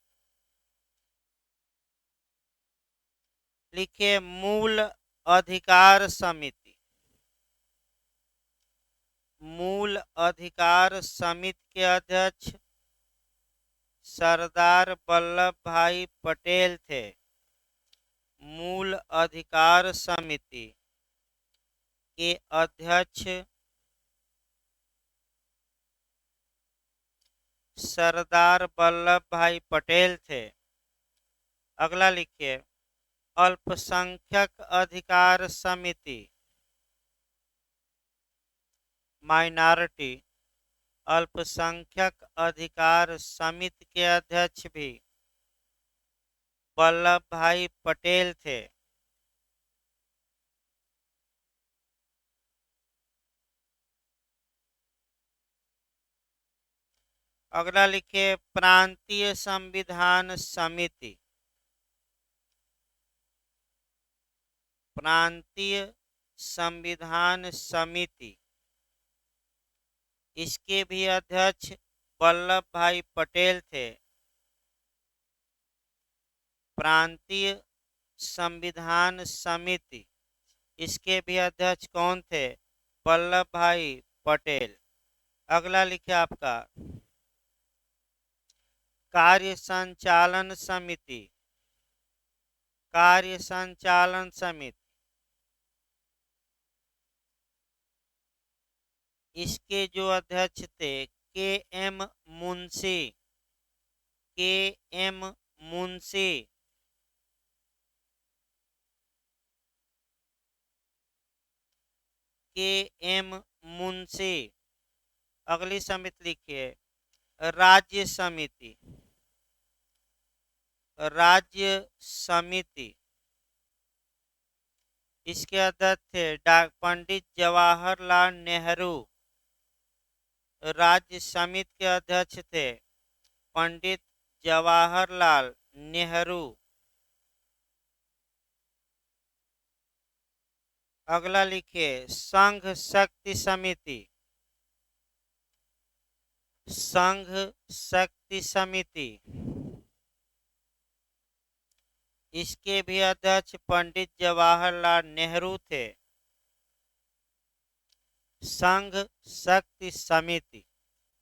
S1: लिखिए मूल अधिकार समिति। मूल अधिकार समिति के अध्यक्ष सरदार वल्लभ भाई पटेल थे। मूल अधिकार समिति के अध्यक्ष सरदार वल्लभ भाई पटेल थे। अगला लिखिए, अल्पसंख्यक अधिकार समिति, माइनॉरिटी अल्पसंख्यक अधिकार समिति के अध्यक्ष भी वल्लभ भाई पटेल थे। अगला लिखिए, प्रांतीय संविधान समिति। प्रांतीय संविधान समिति, इसके भी अध्यक्ष वल्लभ भाई पटेल थे। प्रांतीय संविधान समिति, इसके भी अध्यक्ष कौन थे? वल्लभ भाई पटेल। अगला लिखिए आपका, कार्य संचालन समिति। कार्य संचालन समिति, इसके जो अध्यक्ष थे के एम मुंशी। के एम मुंशी, के एम मुंशी। अगली समिति लिखिए, राज्य समिति। राज्य समिति, इसके अध्यक्ष थे पंडित जवाहरलाल नेहरू। राज्य समिति के अध्यक्ष थे पंडित जवाहरलाल नेहरू। अगला लिखिए, संघ शक्ति समिति। संघ शक्ति समिति, इसके भी अध्यक्ष पंडित जवाहरलाल नेहरू थे। संघ शक्ति समिति,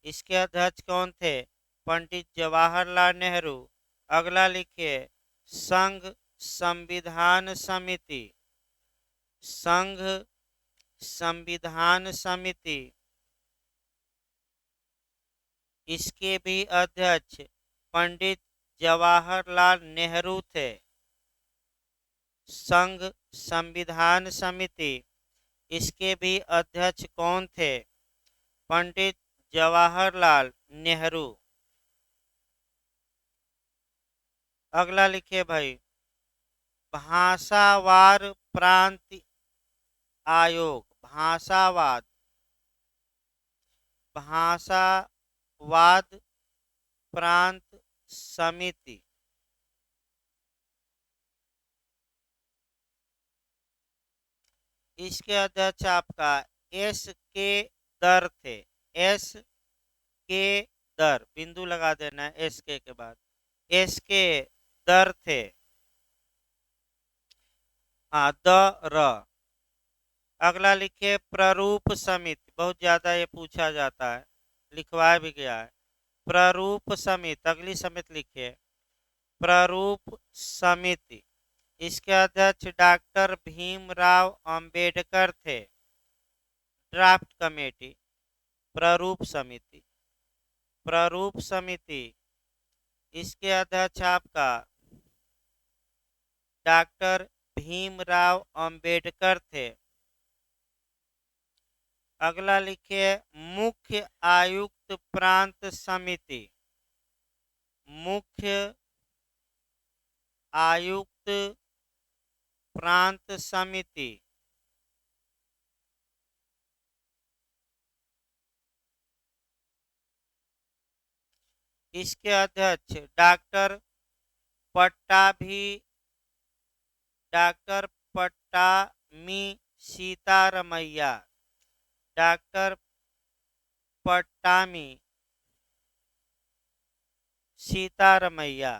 S1: इसके अध्यक्ष कौन थे? पंडित जवाहरलाल नेहरू। अगला लिखिए, संघ संविधान समिति। संघ संविधान समिति, इसके भी अध्यक्ष पंडित जवाहरलाल नेहरू थे। संघ संविधान समिति, इसके भी अध्यक्ष कौन थे? पंडित जवाहरलाल नेहरू। अगला लिखिए भाई, भाषावार प्रांत आयोग। भाषावाद, भाषावाद प्रांत समिति, इसके अध्यक्ष आपका एस के दर थे। एस के दर, बिंदु लगा देना है एस के बाद। एस के दर थे। हाँ, द। अगला लिखिए, प्रारूप समिति। बहुत ज्यादा ये पूछा जाता है, लिखवाया भी गया है। प्रारूप समिति, अगली समिति लिखिए, प्रारूप समिति, इसके अध्यक्ष डॉक्टर भीमराव अंबेडकर थे। ड्राफ्ट कमेटी, प्रारूप समिति। प्रारूप समिति, इसके अध्यक्ष आपका डॉक्टर भीमराव अंबेडकर थे। अगला लिखिए, मुख्य आयुक्त प्रांत समिति। मुख्य आयुक्त प्रांत समिति, इसके अध्यक्ष doctor Pattabhi doctor Pattabhi Sitaramayya, doctor Pattabhi Sitaramayya,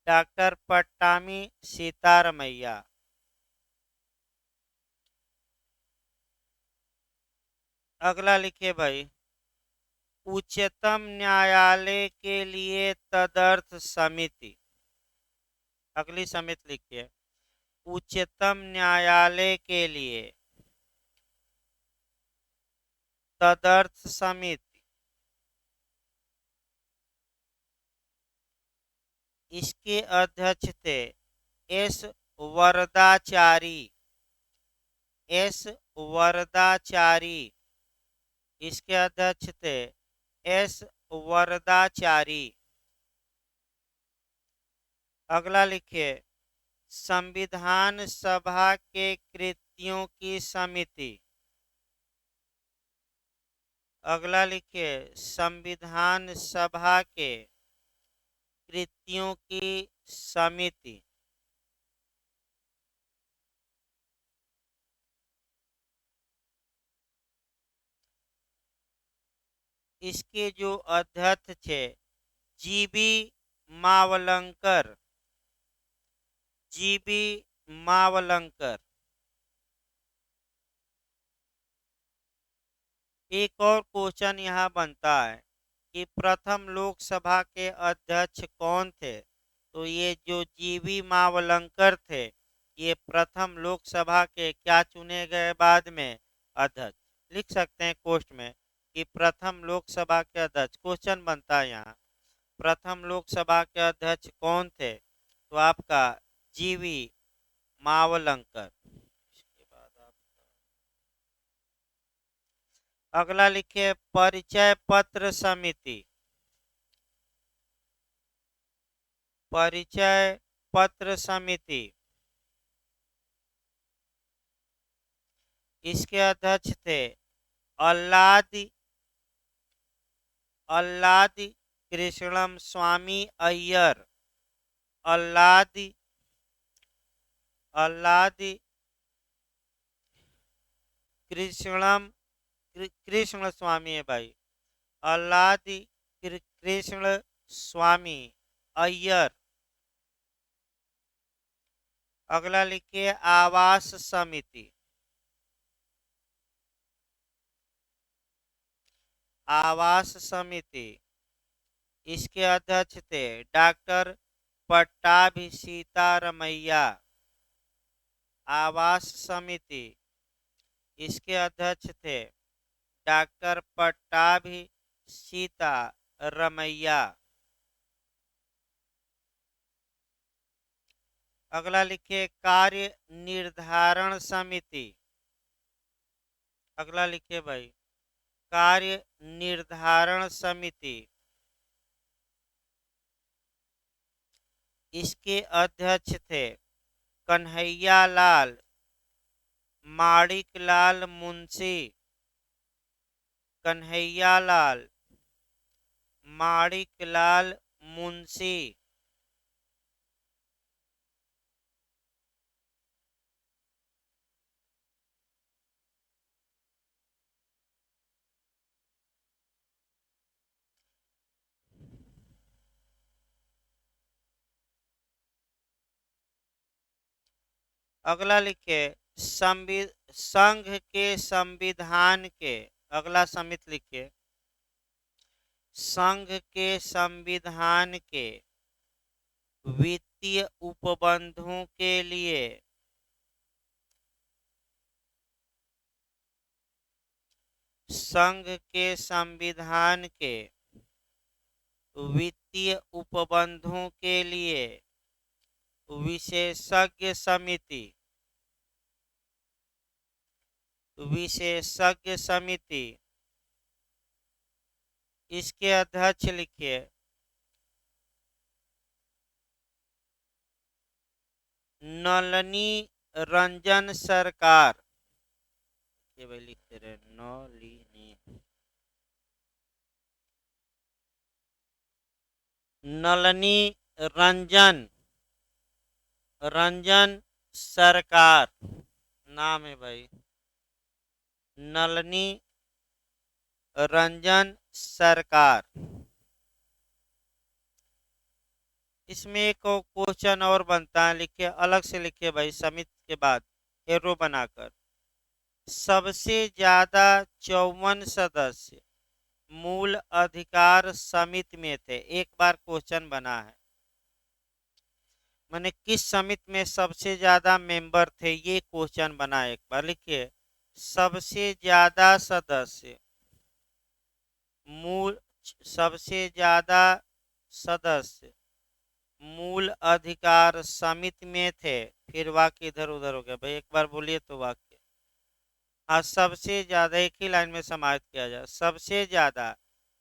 S1: doctor Pattabhi Sitaramayya. अगला लिखिए भाई, उच्चतम न्यायालय के लिए तदर्थ समिति। अगली समिति लिखिए, उच्चतम न्यायालय के लिए तदर्थ समिति। इसके अध्यक्ष थे एस वरदाचारी, एस वरदाचारी। इसके अध्यक्ष थे एस वरदाचारी। अगला लिखिए, संविधान सभा के कृतियों की समिति। अगला लिखिए, संविधान सभा के कृतियों की समिति। इसके जो अध्यक्ष थे जीबी मावलंकर, जीबी मावलंकर। एक और क्वेश्चन यहाँ बनता है कि प्रथम लोकसभा के अध्यक्ष कौन थे? तो ये जो जीबी मावलंकर थे, ये प्रथम लोकसभा के क्या चुने गए बाद में? अध्यक्ष। लिख सकते हैं क्वेश्चन में कि प्रथम लोकसभा के अध्यक्ष। क्वेश्चन बनता है यहाँ, प्रथम लोकसभा के अध्यक्ष कौन थे? तो आपका जीवी मावलंकर। इसके बाद आप अगला लिखिए, परिचय पत्र समिति। परिचय पत्र समिति। इसके अध्यक्ष थे अल्लादी अल्लादी कृष्णम स्वामी अय्यर, अल्लादी अल्लादी कृष्णम कृष्ण स्वामी है भाई, अल्लादी कृष्ण स्वामी अय्यर। अगला लिखिए, आवास समिति। आवास समिति। इसके अध्यक्ष थे डॉक्टर पट्टाभी सीतारमैया। आवास समिति। इसके अध्यक्ष थे डॉक्टर पट्टाभी सीतारमैया। अगला लिखिए, कार्य निर्धारण समिति। अगला लिखिए भाई, कार्य निर्धारण समिति। इसके अध्यक्ष थे कन्हैया लाल माणिक लाल मुंशी, कन्हैया लाल माणिक लाल मुंशी। अगला लिखिए, संघ के संविधान के। अगला समिति लिखिए, संघ के संविधान के वित्तीय उपबंधों के लिए संघ के संविधान के वित्तीय उपबंधों के लिए विशेषज्ञ समिति। विशेषज्ञ समिति। इसके अध्यक्ष लिखिए नलिनी रंजन सरकार। ये भाई लिखते रहे नलिनी, नलिनी रंजन रंजन सरकार नाम है भाई। नलनी रंजन सरकार। इसमें एक क्वेश्चन और बनता है, लिखिए अलग से, लिखिए भाई समित के बाद एरो बनाकर। सबसे ज्यादा 54 सदस्य मूल अधिकार समिति में थे। एक बार क्वेश्चन बना है, मैंने किस समिति में सबसे ज्यादा मेंबर थे, ये क्वेश्चन बना है। एक बार लिखिए, सबसे ज्यादा सदस्य मूल सबसे ज्यादा सदस्य मूल अधिकार समिति में थे। फिर वाक्य इधर उधर हो गया भाई, एक बार बोलिए तो वाक्य। हाँ, सबसे ज्यादा एक ही लाइन में समाहित किया जाए। सबसे ज्यादा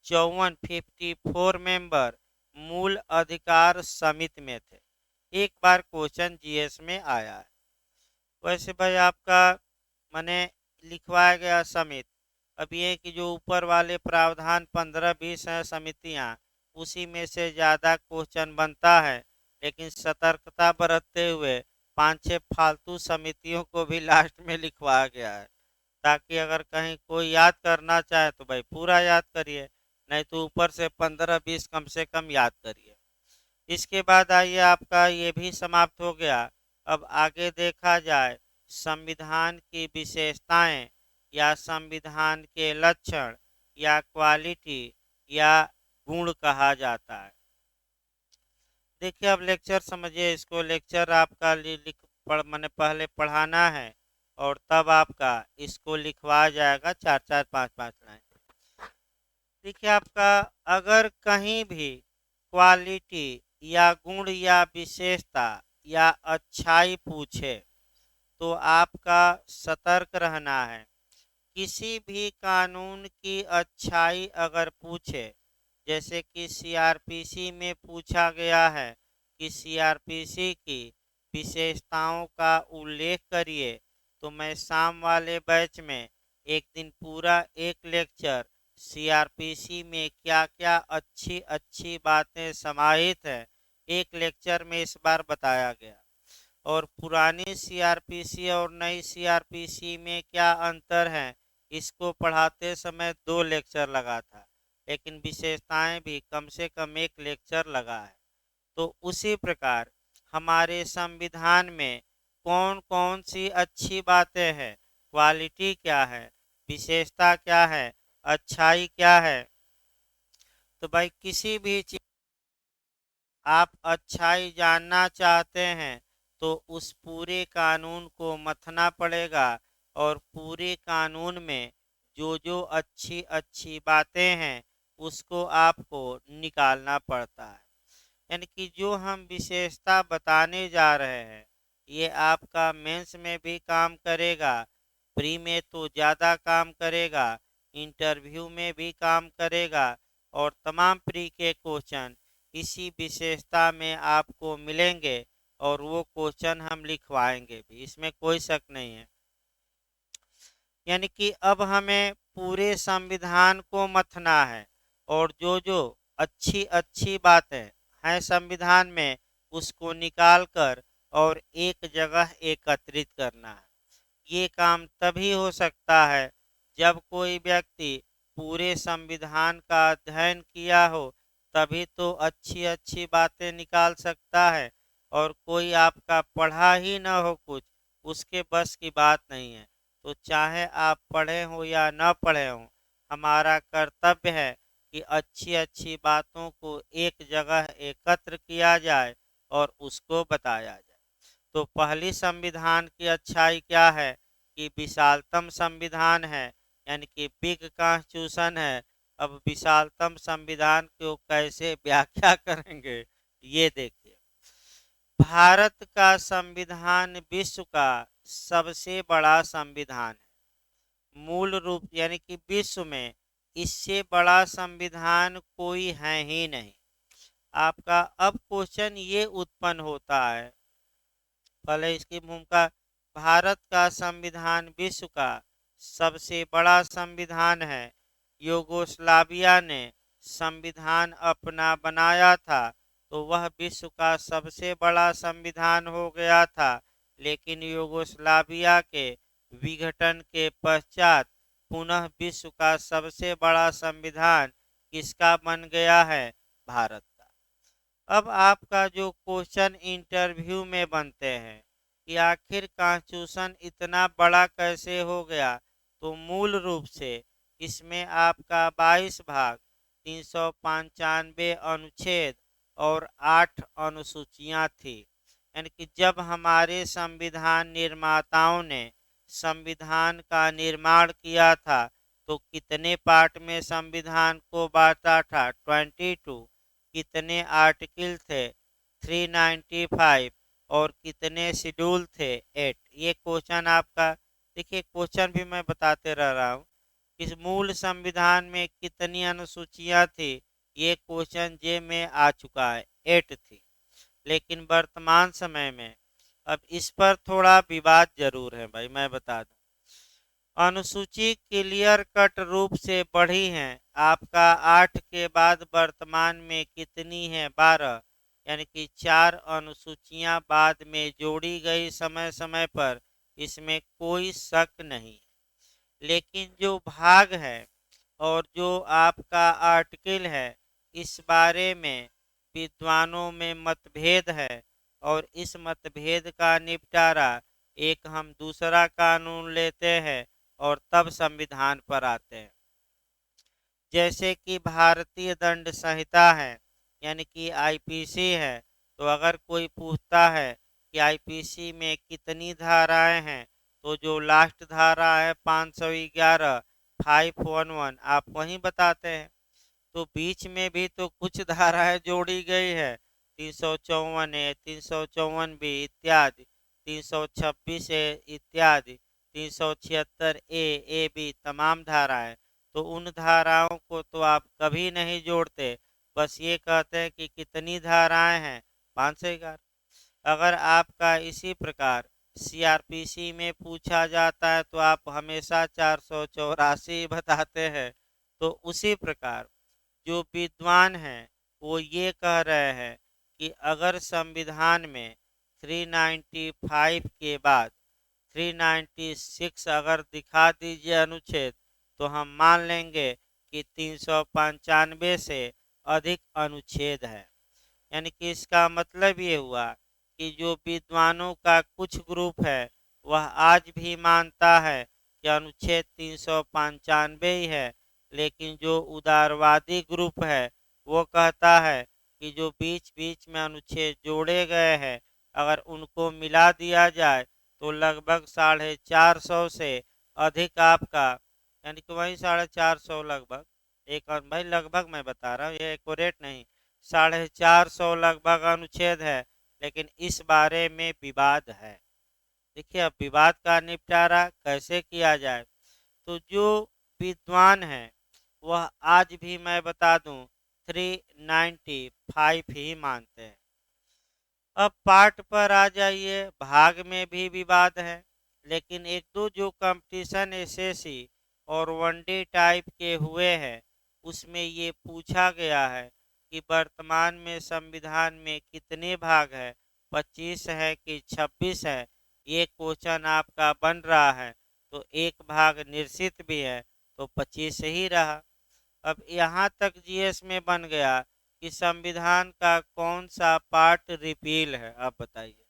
S1: 54 मेंबर मूल अधिकार समिति में थे। एक बार क्वेश्चन जीएस में आया है। वैसे भाई आपका मैंने लिखवाया गया समिति। अब ये कि जो ऊपर वाले प्रावधान 15-20 हैं समितियां, उसी में से ज़्यादा क्वेश्चन बनता है, लेकिन सतर्कता बरतते हुए 5-6 फालतू समितियों को भी लास्ट में लिखवाया गया है, ताकि अगर कहीं कोई याद करना चाहे तो भाई पूरा याद करिए, नहीं तो ऊपर से 15-20 कम से कम याद करिए। इसके बाद आइए, आपका ये भी समाप्त हो गया। अब आगे देखा जाए संविधान की विशेषताएं या संविधान के लक्षण या क्वालिटी या गुण कहा जाता है। देखिए अब लेक्चर समझिए इसको। लेक्चर आपका लिख पढ़ मैंने पहले पढ़ाना है और तब आपका इसको लिखवाया जाएगा 4-4 5-5 लाइन। देखिए आपका अगर कहीं भी क्वालिटी या गुण या विशेषता या अच्छाई पूछे तो आपका सतर्क रहना है। किसी भी कानून की अच्छाई अगर पूछे, जैसे कि सीआरपीसी में पूछा गया है कि सीआरपीसी की विशेषताओं का उल्लेख करिए, तो मैं शाम वाले बैच में एक दिन पूरा एक लेक्चर सीआरपीसी में क्या क्या अच्छी अच्छी बातें समाहित है, एक लेक्चर में इस बार बताया गया। और पुरानी सीआरपीसी और नई सीआरपीसी में क्या अंतर है, इसको पढ़ाते समय 2 लेक्चर लगा था, लेकिन विशेषताएं भी कम से कम एक लेक्चर लगा है। तो उसी प्रकार हमारे संविधान में कौन कौन सी अच्छी बातें हैं, क्वालिटी क्या है, विशेषता क्या है, अच्छाई क्या है। तो भाई किसी भी चीज आप अच्छाई जानना चाहते हैं तो उस पूरे कानून को मथना पड़ेगा, और पूरे कानून में जो जो अच्छी अच्छी बातें हैं उसको आपको निकालना पड़ता है। यानी कि जो हम विशेषता बताने जा रहे हैं ये आपका मेंस में भी काम करेगा, प्री में तो ज़्यादा काम करेगा, इंटरव्यू में भी काम करेगा, और तमाम प्री के क्वेश्चन इसी विशेषता में आपको मिलेंगे, और वो क्वेश्चन हम लिखवाएंगे भी, इसमें कोई शक नहीं है। यानी कि अब हमें पूरे संविधान को मथना है, और जो जो अच्छी अच्छी बातें हैं संविधान में उसको निकाल कर और एक जगह एकत्रित करना है। ये काम तभी हो सकता है जब कोई व्यक्ति पूरे संविधान का अध्ययन किया हो, तभी तो अच्छी अच्छी बातें निकाल सकता है। और कोई आपका पढ़ा ही ना हो कुछ, उसके बस की बात नहीं है। तो चाहे आप पढ़े हो या न पढ़े हो, हमारा कर्तव्य है कि अच्छी अच्छी बातों को एक जगह एकत्र किया जाए और उसको बताया जाए। तो पहली संविधान की अच्छाई क्या है कि विशालतम संविधान है, यानी कि बिग कॉन्स्टिट्यूशन है। अब विशालतम संविधान को कैसे व्याख्या करेंगे ये देखिए। भारत का संविधान विश्व का सबसे बड़ा संविधान है। मूल रूप यानी कि विश्व में इससे बड़ा संविधान कोई है ही नहीं। आपका अब क्वेश्चन ये उत्पन्न होता है, पहले इसकी भूमिका। भारत का संविधान विश्व का सबसे बड़ा संविधान है। यूगोस्लाविया ने संविधान अपना बनाया था तो वह विश्व का सबसे बड़ा संविधान हो गया था। लेकिन यूगोस्लाविया के विघटन के पश्चात पुनः विश्व का सबसे बड़ा संविधान किसका बन गया है? भारत का। अब आपका जो क्वेश्चन इंटरव्यू में बनते हैं कि आखिर कॉन्स्टिट्यूशन इतना बड़ा कैसे हो गया, तो मूल रूप से इसमें आपका 22 भाग, 395 अनुच्छेद और 8 अनुसूचियां थी। यानी कि जब हमारे संविधान निर्माताओं ने संविधान का निर्माण किया था तो कितने पार्ट में संविधान को बांटा था? 22। कितने आर्टिकल थे? 395। और कितने शेड्यूल थे? 8। ये क्वेश्चन आपका, देखिए क्वेश्चन भी मैं बताते रह रहा हूँ। इस मूल संविधान में कितनी अनुसूचियां थी? ये क्वेश्चन जे में आ चुका है, 8 थी। लेकिन वर्तमान समय में अब इस पर थोड़ा विवाद जरूर है भाई, मैं बता दूं। अनुसूची क्लियर कट रूप से बढ़ी है। आपका 8 के बाद वर्तमान में कितनी है? 12। यानी कि 4 अनुसूचियां बाद में जोड़ी गई समय समय पर, इसमें कोई शक नहीं। लेकिन जो भाग है और जो आपका आर्टिकल है, इस बारे में विद्वानों में मतभेद है। और इस मतभेद का निपटारा एक हम दूसरा कानून लेते हैं और तब संविधान पर आते हैं। जैसे कि भारतीय दंड संहिता है, यानी कि आईपीसी है। तो अगर कोई पूछता है कि आईपीसी में कितनी धाराएं हैं, तो जो लास्ट धारा है 511, 511, आप वहीं बताते हैं। तो बीच में भी तो कुछ धाराएं जोड़ी गई है, 354 ए, 354 बी इत्यादि, 326 ए इत्यादि, 376 ए बी, तमाम धाराएं। तो उन धाराओं को तो आप कभी नहीं जोड़ते, बस ये कहते हैं कि कितनी धाराएं हैं, 511। अगर आपका इसी प्रकार सीआरपीसी में पूछा जाता है तो आप हमेशा 484 बताते हैं। तो उसी प्रकार जो विद्वान हैं वो ये कह रहे हैं कि अगर संविधान में 395 के बाद 396 अगर दिखा दीजिए अनुच्छेद, तो हम मान लेंगे कि 395 से अधिक अनुच्छेद है। यानी कि इसका मतलब ये हुआ कि जो विद्वानों का कुछ ग्रुप है वह आज भी मानता है कि अनुच्छेद 395 ही है। लेकिन जो उदारवादी ग्रुप है वो कहता है कि जो बीच बीच में अनुच्छेद जोड़े गए हैं, अगर उनको मिला दिया जाए तो लगभग 450 से अधिक आपका, यानी कि वही 450 लगभग, एक भाई लगभग मैं बता रहा हूँ, ये एक्यूरेट नहीं, 450 लगभग अनुच्छेद है। लेकिन इस बारे में विवाद है। देखिए अब विवाद का निपटारा कैसे किया जाए, तो जो विद्वान है वह आज भी मैं बता दूं 395 ही मानते हैं। अब पार्ट पर आ जाइए, भाग में भी विवाद है। लेकिन एक दो जो कंपटीशन एसएससी और वनडे टाइप के हुए हैं, उसमें ये पूछा गया है कि वर्तमान में संविधान में कितने भाग है, 25 है कि 26 है। ये क्वेश्चन आपका बन रहा है, तो एक भाग निश्चित भी है, तो 25 ही रहा। अब यहाँ तक जीएस में बन गया कि संविधान का कौन सा पार्ट रिपील है, आप बताइए।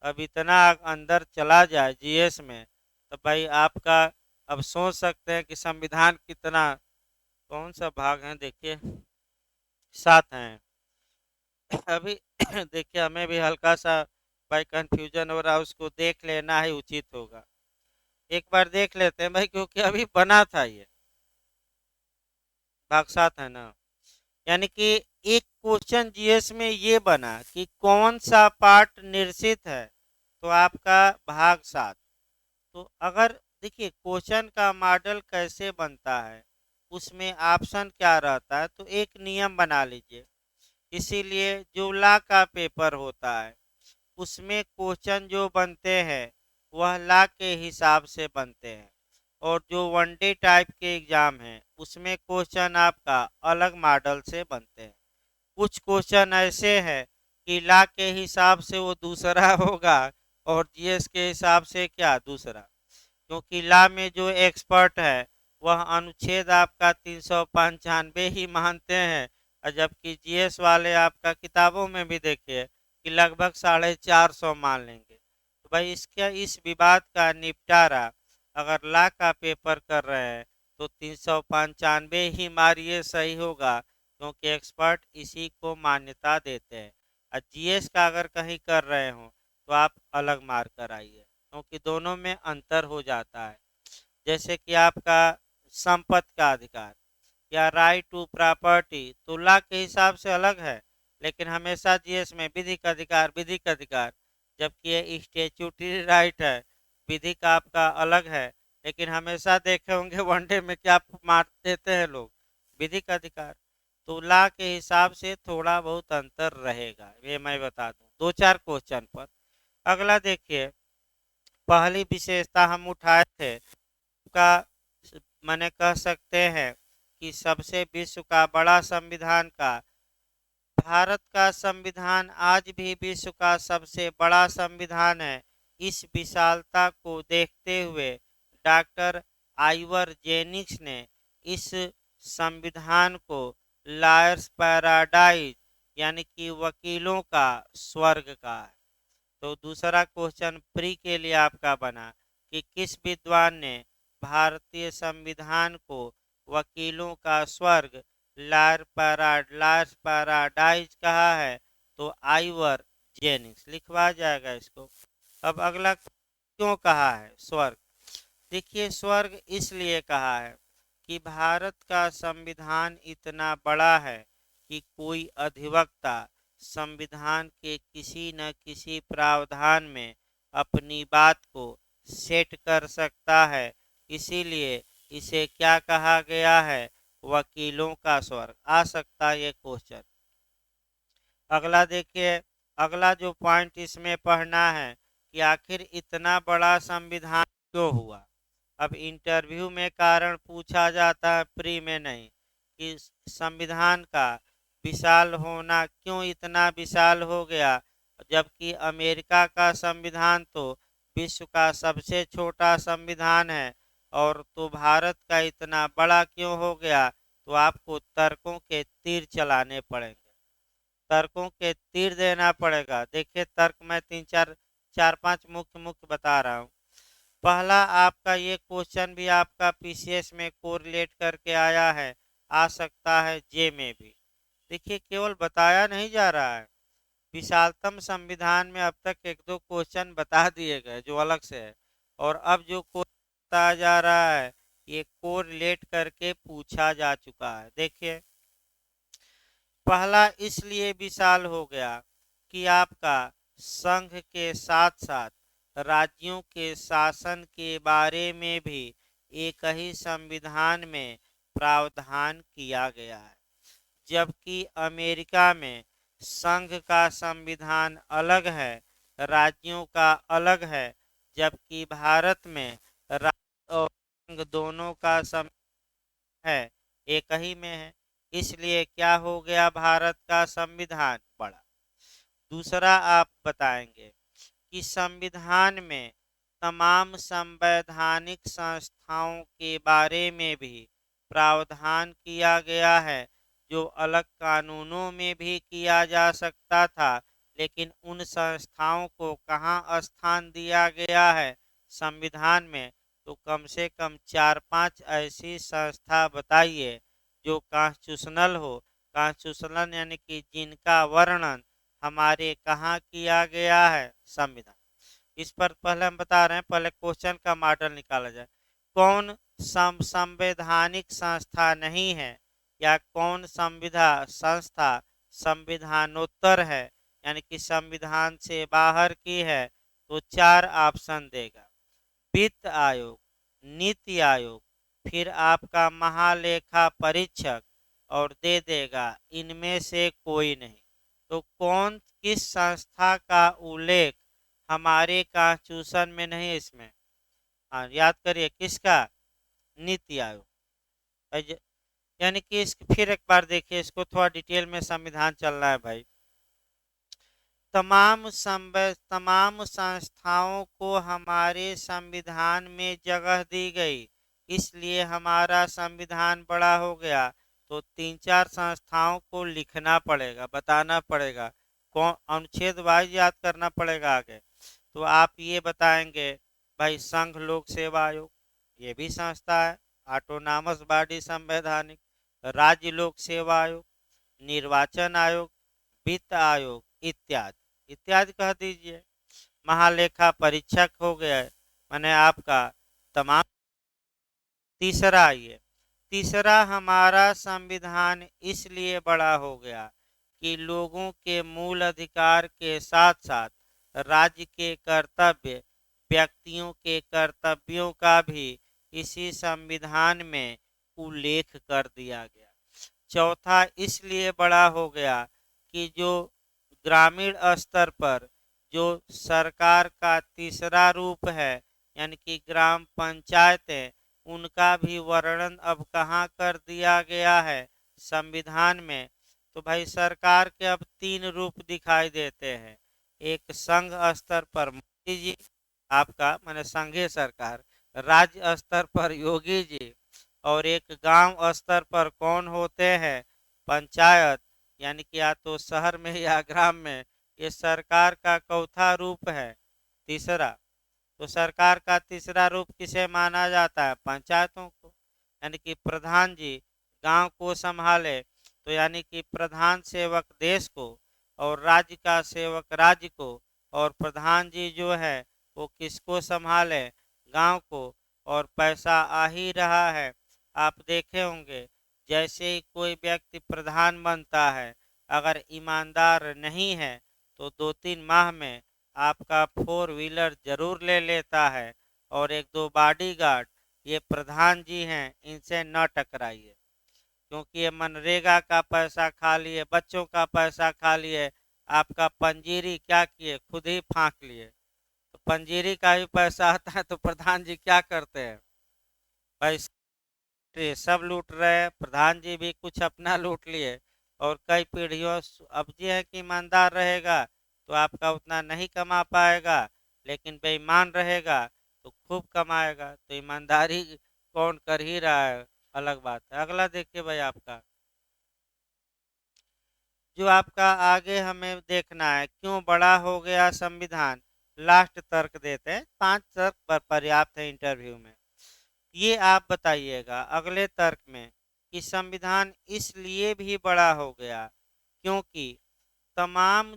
S1: अब इतना अंदर चला जाए जीएस में तो भाई आपका, अब सोच सकते हैं कि संविधान कितना, कौन सा भाग है, देखिए 7 हैं। अभी देखिए हमें भी हल्का सा भाई कंफ्यूजन हो रहा है, उसको देख लेना ही उचित होगा। एक बार देख लेते हैं भाई, क्योंकि अभी बना था ये भाग 7 है ना। यानी कि एक क्वेश्चन जीएस में ये बना कि कौन सा पार्ट निश्चित है, तो आपका भाग 7। तो अगर देखिए क्वेश्चन का मॉडल कैसे बनता है, उसमें ऑप्शन क्या रहता है, तो एक नियम बना लीजिए। इसीलिए जो लॉ का पेपर होता है उसमें क्वेश्चन जो बनते हैं वह लॉ के हिसाब से बनते हैं। और जो वनडे टाइप के एग्जाम हैं उसमें क्वेश्चन आपका अलग मॉडल से बनते हैं। कुछ क्वेश्चन ऐसे हैं कि ला के हिसाब से वो दूसरा होगा और जीएस के हिसाब से क्या दूसरा, क्योंकि ला में जो एक्सपर्ट है वह अनुच्छेद आपका 395 ही मानते हैं, और जबकि जीएस वाले आपका किताबों में भी देखिए कि लगभग 450 मान लेंगे। तो भाई इसका इस विवाद का निपटारा अगर ला का पेपर कर रहे हैं तो 395 ही मारिए सही होगा, क्योंकि एक्सपर्ट इसी को मान्यता देते हैं। और जीएस का अगर कहीं कर रहे हो तो आप अलग मार कर आइए, क्योंकि दोनों में अंतर हो जाता है। जैसे कि आपका संपत्ति का अधिकार या राइट टू प्रॉपर्टी तो लॉ के हिसाब से अलग है, लेकिन हमेशा जीएस में विधिक अधिकार, जबकि ये स्टेचुटरी राइट है, विधिक आपका अलग है। लेकिन हमेशा देखे होंगे वनडे में क्या मार देते हैं लोग, विधिक अधिकार। तो लॉ के हिसाब से थोड़ा बहुत अंतर रहेगा, ये मैं बता दूं दो चार क्वेश्चन पर। अगला देखिए, पहली विशेषता हम उठाए थे का माने कह सकते हैं कि सबसे विश्व का बड़ा संविधान का, भारत का संविधान आज भी विश्व का सबसे बड़ा संविधान है। इस विशालता को देखते हुए डॉक्टर आइवर जेनिक्स ने इस संविधान को लॉयर्स पैराडाइज यानी कि वकीलों का स्वर्ग कहा है। तो दूसरा क्वेश्चन प्री के लिए आपका बना कि किस विद्वान ने भारतीय संविधान को वकीलों का स्वर्ग लॉयर्स पैराडाइज कहा है, तो आइवर जेनिक्स लिखवा जाएगा इसको। अब अगला, क्यों कहा है स्वर्ग? देखिए, स्वर्ग इसलिए कहा है कि भारत का संविधान इतना बड़ा है कि कोई अधिवक्ता संविधान के किसी न किसी प्रावधान में अपनी बात को सेट कर सकता है। इसीलिए इसे क्या कहा गया है? वकीलों का स्वर्ग। आ सकता है ये क्वेश्चन। अगला देखिए, अगला जो पॉइंट इसमें पढ़ना है कि आखिर इतना बड़ा संविधान क्यों हुआ। अब इंटरव्यू में कारण पूछा जाता है, प्री में नहीं, कि संविधान का विशाल होना क्यों इतना विशाल हो गया, जबकि अमेरिका का संविधान तो विश्व का सबसे छोटा संविधान है, और तो भारत का इतना बड़ा क्यों हो गया? तो आपको तर्कों के तीर चलाने पड़ेंगे, तर्कों के तीर देना पड़ेगा। देखिए तर्क मैं चार पांच मुख्य मुख्य बता रहा हूँ। पहला आपका ये क्वेश्चन भी आपका पीसीएस में कोरिलेट करके आया है, आ सकता है जे में भी। देखिए केवल बताया नहीं जा रहा है, विशालतम संविधान में अब तक एक दो क्वेश्चन बता दिए गए जो अलग से है, और अब जो क्वेश्चन बताया जा रहा है ये कोरिलेट करके पूछा जा चुका है। देखिए, पहला इसलिए विशाल हो गया कि आपका संघ के साथ साथ राज्यों के शासन के बारे में भी एक ही संविधान में प्रावधान किया गया है, जबकि अमेरिका में संघ का संविधान अलग है, राज्यों का अलग है, जबकि भारत में राज्य और संघ दोनों का संविधान है, एक ही में है। इसलिए क्या हो गया भारत का संविधान बड़ा। दूसरा आप बताएंगे कि संविधान में तमाम संवैधानिक संस्थाओं के बारे में भी प्रावधान किया गया है, जो अलग कानूनों में भी किया जा सकता था, लेकिन उन संस्थाओं को कहाँ स्थान दिया गया है संविधान में? तो कम से कम चार पांच ऐसी संस्था बताइए जो कॉन्स्टिट्यूशनल हो। कॉन्स्टिट्यूशनल यानी कि जिनका वर्णन हमारे कहाँ किया गया है? संविधान। इस पर पहले हम बता रहे हैं, पहले क्वेश्चन का मॉडल निकाला जाए। कौन संवैधानिक संस्था नहीं है, या कौन संस्था संविधानोत्तर है, यानी कि संविधान से बाहर की है? तो चार ऑप्शन देगा, वित्त आयोग, नीति आयोग, फिर आपका महालेखा परीक्षक, और दे देगा इनमें से कोई नहीं। तो कौन किस संस्था का उल्लेख हमारे कॉन्स्टिट्यूशन में नहीं है इसमें? हाँ याद करिए किसका? नीति आयोग। यानी कि इस फिर एक बार देखिए, इसको थोड़ा डिटेल में संविधान चल रहा है भाई। तमाम संस्थाओं को हमारे संविधान में जगह दी गई, इसलिए हमारा संविधान बड़ा हो गया। तो 3-4 संस्थाओं को लिखना पड़ेगा, बताना पड़ेगा, कौन अनुच्छेद वाइज याद करना पड़ेगा आगे। तो आप ये बताएंगे भाई, संघ लोक सेवा आयोग ये भी संस्था है, ऑटोनॉमस बॉडी संवैधानिक। राज्य लोक सेवा आयोग, निर्वाचन आयोग, वित्त आयोग इत्यादि इत्यादि कह दीजिए। महालेखा परीक्षक हो गया, मैंने आपका तमाम। तीसरा आइए, तीसरा हमारा संविधान इसलिए बड़ा हो गया कि लोगों के मूल अधिकार के साथ साथ राज्य के कर्तव्य, व्यक्तियों के कर्तव्यों का भी इसी संविधान में उल्लेख कर दिया गया। चौथा इसलिए बड़ा हो गया कि जो ग्रामीण स्तर पर जो सरकार का तीसरा रूप है, यानी कि ग्राम पंचायतें, उनका भी वर्णन अब कहाँ कर दिया गया है, संविधान में। तो भाई सरकार के अब 3 रूप दिखाई देते हैं। एक संघ स्तर पर मोदी जी, आपका माने संघीय सरकार, राज्य स्तर पर योगी जी, और एक गांव स्तर पर कौन होते हैं, पंचायत, यानी कि या तो शहर में या ग्राम में। ये सरकार का चौथा रूप है, तीसरा। तो सरकार का तीसरा रूप किसे माना जाता है, पंचायतों को। यानी कि प्रधान जी गांव को संभाले, तो यानी कि प्रधान सेवक देश को, और राज्य का सेवक राज्य को, और प्रधान जी जो है वो किसको संभाले, गांव को। और पैसा आ ही रहा है, आप देखे होंगे, जैसे ही कोई व्यक्ति प्रधान बनता है, अगर ईमानदार नहीं है तो 2-3 माह में आपका 4 व्हीलर जरूर ले लेता है। और 1-2 बॉडीगार्ड, ये प्रधान जी हैं, इनसे न टकराइए, क्योंकि ये मनरेगा का पैसा खा लिए, बच्चों का पैसा खा लिए, आपका पंजीरी क्या किए, खुद ही फाँक लिए। तो पंजीरी का भी पैसा आता है तो प्रधान जी क्या करते हैं भाई, ये सब लूट रहे हैं, प्रधान जी भी कुछ अपना लूट लिए। और कई पीढ़ियों अब ये है कि ईमानदार रहेगा तो आपका उतना नहीं कमा पाएगा, लेकिन बेईमान रहेगा तो खूब कमाएगा। तो ईमानदारी कौन कर ही रहा है, अलग बात है। अगला देखिए भाई, आपका जो आपका आगे हमें देखना है, क्यों बड़ा हो गया संविधान। लास्ट तर्क देते हैं, 5 तर्क पर पर्याप्त है इंटरव्यू में। ये आप बताइएगा अगले तर्क में कि संविधान इसलिए भी बड़ा हो गया क्योंकि तमाम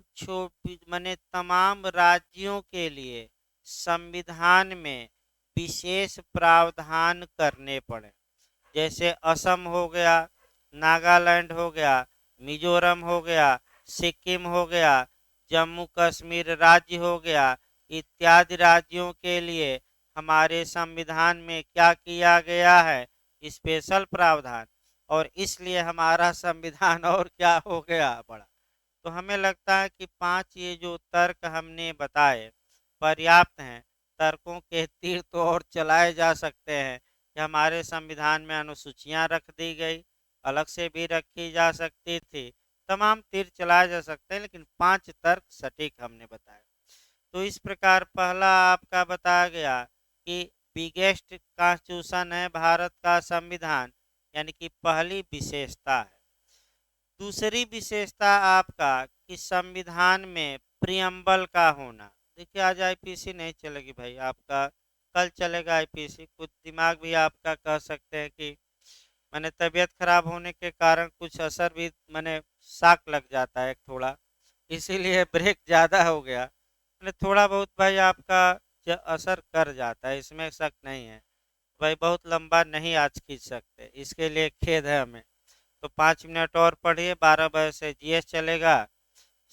S1: माने तमाम राज्यों के लिए संविधान में विशेष प्रावधान करने पड़े। जैसे असम हो गया, नागालैंड हो गया, मिजोरम हो गया, सिक्किम हो गया, जम्मू कश्मीर राज्य हो गया, इत्यादि राज्यों के लिए हमारे संविधान में क्या किया गया है, स्पेशल प्रावधान। और इसलिए हमारा संविधान और क्या हो गया, बड़ा। तो हमें लगता है कि 5 ये जो तर्क हमने बताए पर्याप्त हैं। तर्कों के तीर तो और चलाए जा सकते हैं कि हमारे संविधान में अनुसूचियां रख दी गई, अलग से भी रखी जा सकती थी, तमाम तीर चलाए जा सकते हैं, लेकिन 5 तर्क सटीक हमने बताए। तो इस प्रकार पहला आपका बताया गया कि बिगेस्ट कॉन्स्टिट्यूशन है भारत का संविधान, यानी कि पहली विशेषता है। दूसरी विशेषता आपका कि संविधान में प्रियम्बल का होना। देखिए आज आईपीसी नहीं चलेगी भाई आपका, कल चलेगा आईपीसी। कुछ दिमाग भी आपका कह सकते हैं कि मैंने तबीयत खराब होने के कारण कुछ असर भी मैंने शाक लग जाता है थोड़ा, इसीलिए ब्रेक ज़्यादा हो गया। मैंने थोड़ा बहुत भाई आपका असर कर जाता है, इसमें शक नहीं है भाई। बहुत लंबा नहीं आज खींच सकते, इसके लिए खेद है हमें। तो 5 मिनट और पढ़िए, 12 बजे से जीएस चलेगा।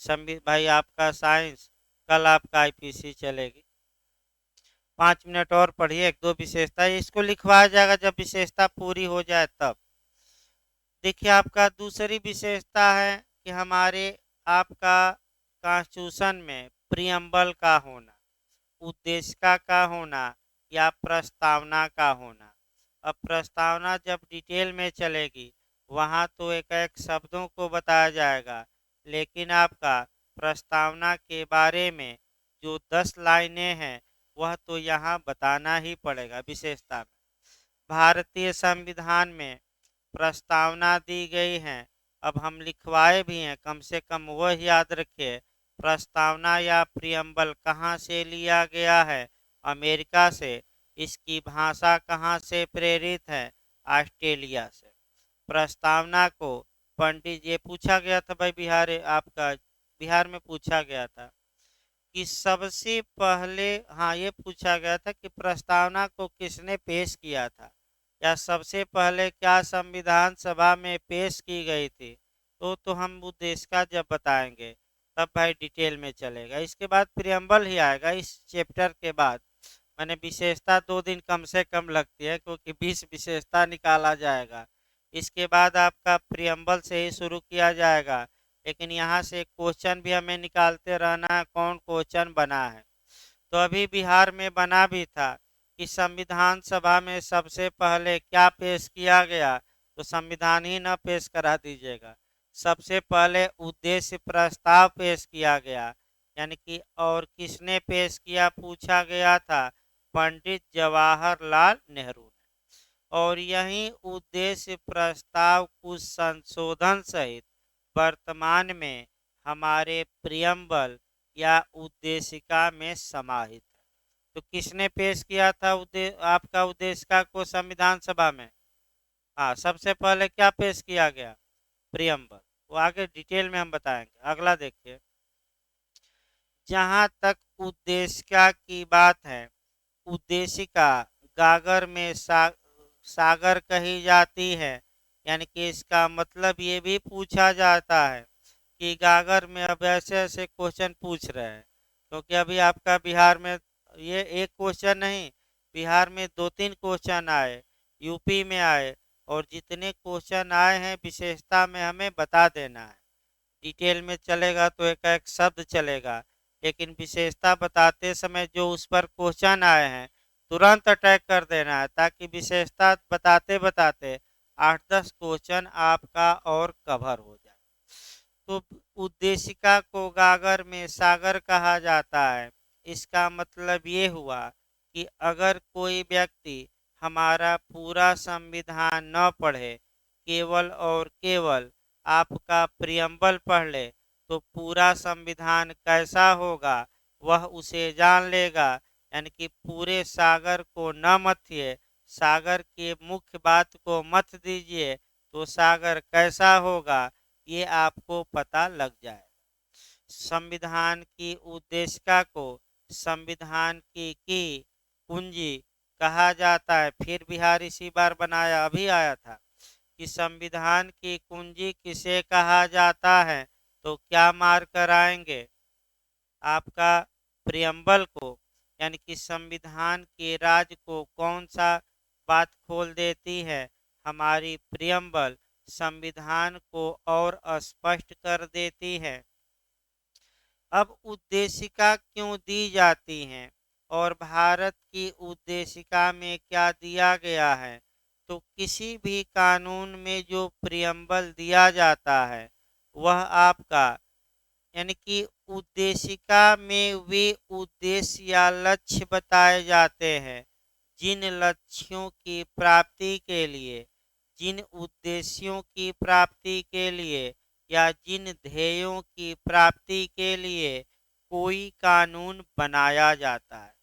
S1: संबित भाई आपका साइंस, कल आपका आईपीसी चलेगी। 5 मिनट और पढ़िए, 1-2 विशेषता इसको लिखवाया जाएगा जब विशेषता पूरी हो जाए तब। देखिए आपका दूसरी विशेषता है कि हमारे आपका कॉन्स्टिट्यूशन में प्रियम्बल का होना, उद्देशिका का होना, या प्रस्तावना का होना। अब प्रस्तावना जब डिटेल में चलेगी वहाँ तो एक एक शब्दों को बताया जाएगा, लेकिन आपका प्रस्तावना के बारे में जो 10 लाइनें हैं वह तो यहाँ बताना ही पड़ेगा विशेषता में। भारतीय संविधान में प्रस्तावना दी गई है। अब हम लिखवाए भी हैं, कम से कम वह याद रखिए। प्रस्तावना या प्रियम्बल कहाँ से लिया गया है? अमेरिका से। इसकी भाषा कहाँ से प्रेरित है? ऑस्ट्रेलिया से। प्रस्तावना को पंडित, ये पूछा गया था भाई, बिहार में पूछा गया था कि सबसे पहले, हाँ ये पूछा गया था कि प्रस्तावना को किसने पेश किया था, या सबसे पहले क्या संविधान सभा में पेश की गई थी। तो हम उद्देश्य का जब बताएंगे तब भाई डिटेल में चलेगा। इसके बाद प्रियम्बल ही आएगा इस चैप्टर के बाद। मैंने विशेषता 2 दिन कम से कम लगती है, क्योंकि 20 विशेषता निकाला जाएगा। इसके बाद आपका प्रियम्बल से ही शुरू किया जाएगा, लेकिन यहाँ से क्वेश्चन भी हमें निकालते रहना है, कौन क्वेश्चन बना है। तो अभी बिहार में बना भी था कि संविधान सभा में सबसे पहले क्या पेश किया गया, तो संविधान ही न पेश करा दीजिएगा। सबसे पहले उद्देश्य प्रस्ताव पेश किया गया, यानी कि, और किसने पेश किया पूछा गया था, पंडित जवाहरलाल नेहरू ने। और यही उद्देश्य प्रस्ताव कुछ संशोधन सहित वर्तमान में हमारे प्रियम्बल या उद्देशिका में समाहित है। तो किसने पेश किया था आपका उद्देशिका को संविधान सभा में? हाँ, सबसे पहले क्या पेश किया गया? प्रियम्बल। वो आगे डिटेल में हम बताएंगे। अगला देखिए, जहाँ तक उद्देशिका की बात है, उद्देशिका गागर में सागर कही जाती है। यानी कि इसका मतलब ये भी पूछा जाता है कि गागर में, अब ऐसे ऐसे क्वेश्चन पूछ रहे हैं, क्योंकि अभी आपका बिहार में ये एक क्वेश्चन नहीं, बिहार में 2-3 क्वेश्चन आए, यूपी में आए, और जितने क्वेश्चन आए हैं विशेषता में हमें बता देना है। डिटेल में चलेगा तो एक एक शब्द चलेगा, लेकिन विशेषता बताते समय जो उस पर क्वेश्चन आए हैं तुरंत अटैक कर देना है, ताकि विशेषता बताते बताते 8-10 क्वेश्चन आपका और कवर हो जाए। तो उद्देशिका को गागर में सागर कहा जाता है। इसका मतलब ये हुआ कि अगर कोई व्यक्ति हमारा पूरा संविधान न पढ़े, केवल और केवल आपका प्रियम्बल पढ़ ले, तो पूरा संविधान कैसा होगा वह उसे जान लेगा। यानी कि पूरे सागर को न मथिए, सागर के मुख्य बात को मत दीजिए, तो सागर कैसा होगा ये आपको पता लग जाएगा। संविधान की उद्देशिका को संविधान की कुंजी कहा जाता है। फिर बिहार इसी बार बनाया, अभी आया था कि संविधान की कुंजी किसे कहा जाता है, तो क्या मार कर आएंगे? आपका प्रियम्बल को, यानी कि संविधान के राज को कौन सा बात खोल देती है? हमारी प्रियम्बल संविधान को और स्पष्ट कर देती है। अब उद्देशिका क्यों दी जाती हैं, और भारत की उद्देशिका में क्या दिया गया है? तो किसी भी कानून में जो प्रियम्बल दिया जाता है वह आपका, यानी कि उद्देशिका में वे उद्देश्य या लक्ष्य बताए जाते हैं, जिन लक्ष्यों की प्राप्ति के लिए, जिन उद्देश्यों की प्राप्ति के लिए, या जिन ध्येयों की प्राप्ति के लिए कोई कानून बनाया जाता है।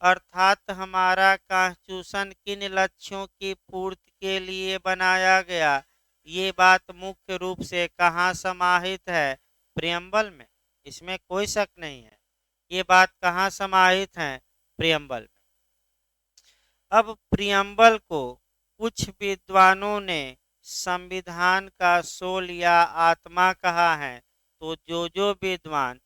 S1: अर्थात हमारा कॉन्स्टिट्यूशन किन लक्ष्यों की पूर्ति के लिए बनाया गया, ये बात मुख्य रूप से कहाँ समाहित है? प्रियम्बल में। इसमें कोई शक नहीं है, ये बात कहाँ समाहित है? प्रियम्बल में। अब प्रियम्बल को कुछ विद्वानों ने संविधान का सोल या आत्मा कहा है। तो जो विद्वान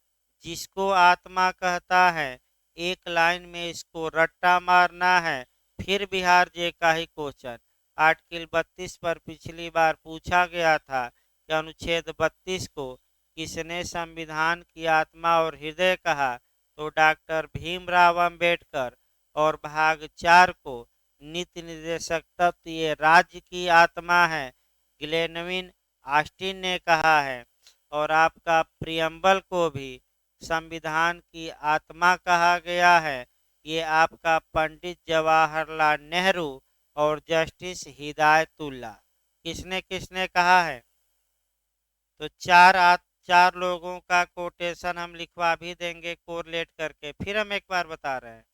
S1: जिसको आत्मा कहता है, एक लाइन में इसको रट्टा मारना है। फिर बिहार जे का ही क्वेश्चन, आर्टिकल 32 पर पिछली बार पूछा गया था कि अनुच्छेद 32 को किसने संविधान की आत्मा और हृदय कहा, तो डॉक्टर भीमराव अंबेडकर। और भाग 4 को नीति निर्देशक तत्व ये राज्य की आत्मा है, ग्लेनविन ऑस्टिन ने कहा है। और आपका प्रियम्बल को भी संविधान की आत्मा कहा गया है। ये आपका पंडित जवाहरलाल नेहरू और जस्टिस हिदायतुल्लाह, किसने किसने कहा है? तो चार लोगों का कोटेशन हम लिखवा भी देंगे कोरिलेट करके। फिर हम एक बार बता रहे हैं,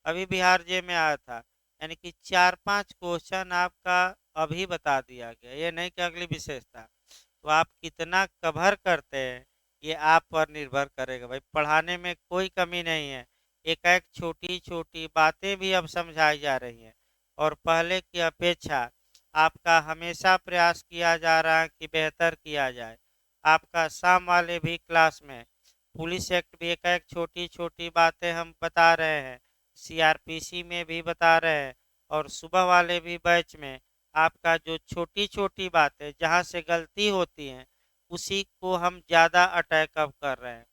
S1: अभी बिहार जे में आया था, यानी कि 4-5 क्वेश्चन आपका अभी बता दिया गया, ये नहीं कि अगली विशेषता। तो आप कितना कवर करते हैं ये आप पर निर्भर करेगा भाई, पढ़ाने में कोई कमी नहीं है। एक एक छोटी छोटी बातें भी अब समझाई जा रही हैं, और पहले की अपेक्षा आपका हमेशा प्रयास किया जा रहा है कि बेहतर किया जाए। आपका शाम वाले भी क्लास में पुलिस एक्ट भी एक एक छोटी छोटी बातें हम बता रहे हैं, सीआरपीसी में भी बता रहे हैं, और सुबह वाले भी बैच में आपका जो छोटी छोटी बातें जहाँ से गलती होती हैं उसी को हम ज़्यादा अटैक अप कर रहे हैं।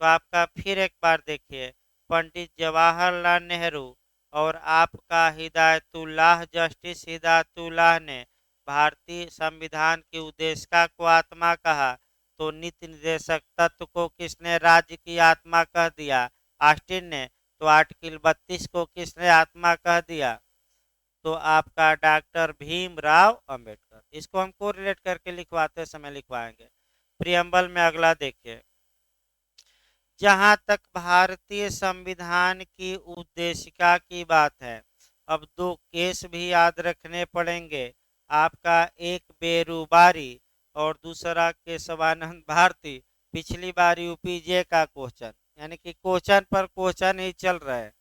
S1: तो आपका फिर एक बार देखिए, पंडित जवाहरलाल नेहरू और आपका हिदायतुल्लाह, जस्टिस हिदायतुल्लाह ने भारतीय संविधान की उद्देशिका को आत्मा कहा। तो नीति निर्देशक तत्व को किसने राज्य की आत्मा कह दिया? ऑस्टिन ने। तो आर्टिकल 32 को किसने आत्मा कह दिया? तो आपका डॉक्टर भीमराव अंबेडकर। इसको हमको रिलेट करके लिखवाते समय लिखवाएंगे। प्रियम्बल में अगला देखिए, जहां तक भारतीय संविधान की उद्देशिका की बात है, अब दो केस भी याद रखने पड़ेंगे। आपका एक बेरुबारी और दूसरा केशवानंद भारती। पिछली बार यूपीजे का क्वेश्चन, यानी कि क्वेश्चन पर क्वेश्चन ही चल रहा है,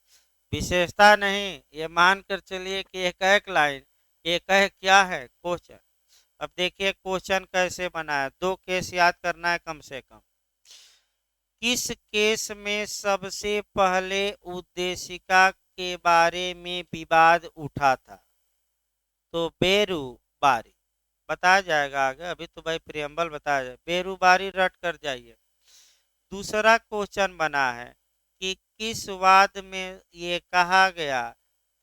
S1: विशेषता नहीं। ये मानकर चलिए कि एक एक लाइन, एक एक क्या है क्वेश्चन। अब देखिए क्वेश्चन कैसे बना है, दो केस याद करना है कम से कम। किस केस में सबसे पहले उद्देशिका के बारे में विवाद उठा था? तो बेरुबारी बताया जाएगा आगे, अभी तो भाई प्रियम्बल बताया जाए, बेरुबारी रट कर जाइए। दूसरा क्वेश्चन बना है कि किस वाद में ये कहा गया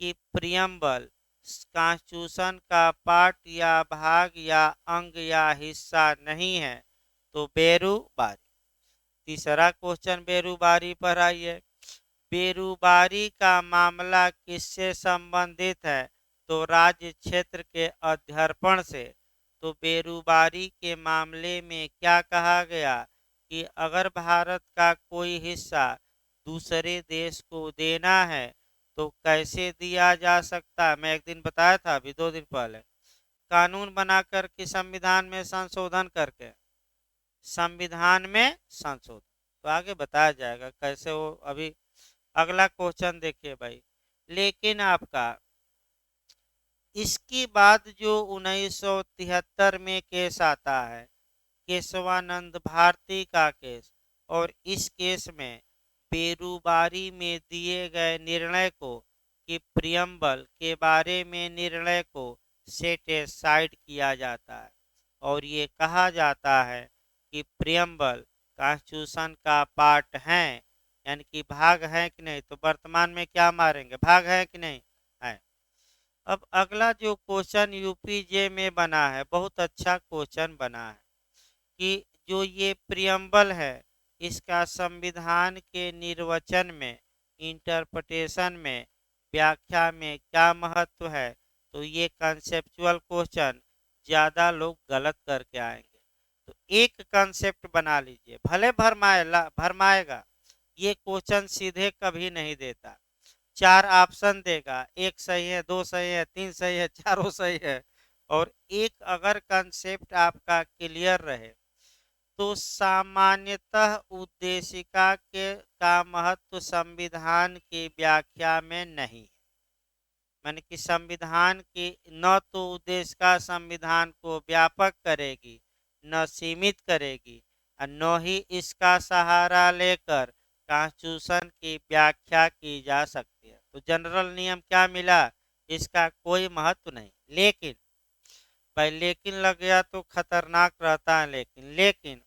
S1: कि प्रियम्बल कॉन्स्टिट्यूशन का पार्ट या भाग या अंग या हिस्सा नहीं है? तो बेरुबारी। तीसरा क्वेश्चन बेरुबारी पर आइए, बेरुबारी का मामला किससे संबंधित है? तो राज्य क्षेत्र के अध्यर्पण से। तो बेरुबारी के मामले में क्या कहा गया कि अगर भारत का कोई हिस्सा दूसरे देश को देना है तो कैसे दिया जा सकता है? मैं एक दिन बताया था, अभी 2 दिन पहले, कानून बनाकर कि संविधान में संशोधन करके, संविधान में संशोधन। तो आगे बताया जाएगा कैसे वो। अभी अगला क्वेश्चन देखिए भाई, लेकिन आपका इसके बाद जो 1973 में केस आता है, केशवानंद भारती का केस, और इस केस में बेरुबारी में दिए गए निर्णय को कि प्रियम्बल के बारे में निर्णय को सेट साइड किया जाता है, और ये कहा जाता है कि प्रियम्बल कॉन्स्टिट्यूशन का पार्ट है, यानी कि भाग है कि नहीं। तो वर्तमान में क्या मारेंगे, भाग है कि नहीं है। अब अगला जो क्वेश्चन यूपीजे में बना है, बहुत अच्छा क्वेश्चन बना है कि जो ये प्रियम्बल है इसका संविधान के निर्वचन में, इंटरप्रिटेशन में, व्याख्या में क्या महत्व है? तो ये कंसेप्चुअल क्वेश्चन ज़्यादा लोग गलत करके आएंगे। तो एक कंसेप्ट बना लीजिए, भले भरमाएगा, ये क्वेश्चन सीधे कभी नहीं देता। 4 ऑप्शन देगा, एक सही है, 2 सही है, 3 सही है, चारों सही है। और एक अगर कंसेप्ट आपका क्लियर रहे तो सामान्यतः उद्देशिका के का महत्व संविधान की व्याख्या में नहीं है। माने कि संविधान की न तो उद्देशिका संविधान को व्यापक करेगी, न सीमित करेगी, और न ही इसका सहारा लेकर कॉन्स्टिट्यूशन की व्याख्या की जा सकती है। तो जनरल नियम क्या मिला, इसका कोई महत्व नहीं। लेकिन भाई लेकिन लग गया तो खतरनाक रहता है। लेकिन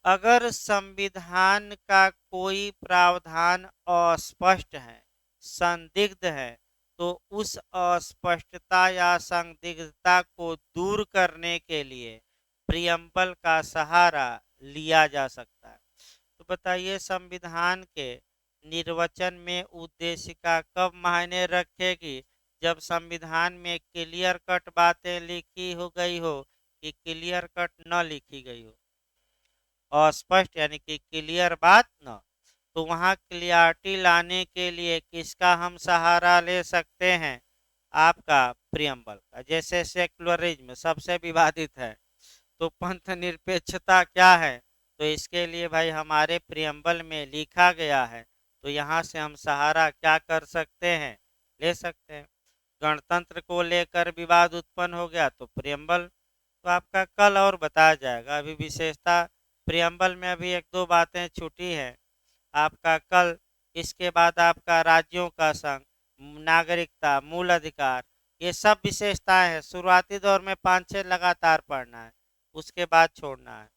S1: अगर संविधान का कोई प्रावधान अस्पष्ट है, संदिग्ध है, तो उस अस्पष्टता या संदिग्धता को दूर करने के लिए प्रियम्बल का सहारा लिया जा सकता है। तो बताइए, संविधान के निर्वचन में उद्देशिका कब मायने रखेगी? जब संविधान में क्लियर कट बातें लिखी हो गई हो कि क्लियर कट न लिखी गई हो। अस्पष्ट यानी कि क्लियर बात न, तो वहाँ क्लियरिटी लाने के लिए किसका हम सहारा ले सकते हैं? आपका प्रियम्बल का। जैसे सेक्युलरिज्म सबसे विवादित है, तो पंथ निरपेक्षता क्या है? तो इसके लिए भाई हमारे प्रियम्बल में लिखा गया है, तो यहाँ से हम सहारा क्या कर सकते हैं? ले सकते हैं। गणतंत्र को लेकर विवाद उत्पन्न हो गया तो प्रियम्बल, तो आपका कल और बताया जाएगा। अभी विशेषता प्रियम्बल में अभी एक दो बातें छूटी हैं आपका कल। इसके बाद आपका राज्यों का संघ, नागरिकता, मूल अधिकार, ये सब विशेषताएं हैं। शुरुआती दौर में 5-6 लगातार पढ़ना है, उसके बाद छोड़ना है।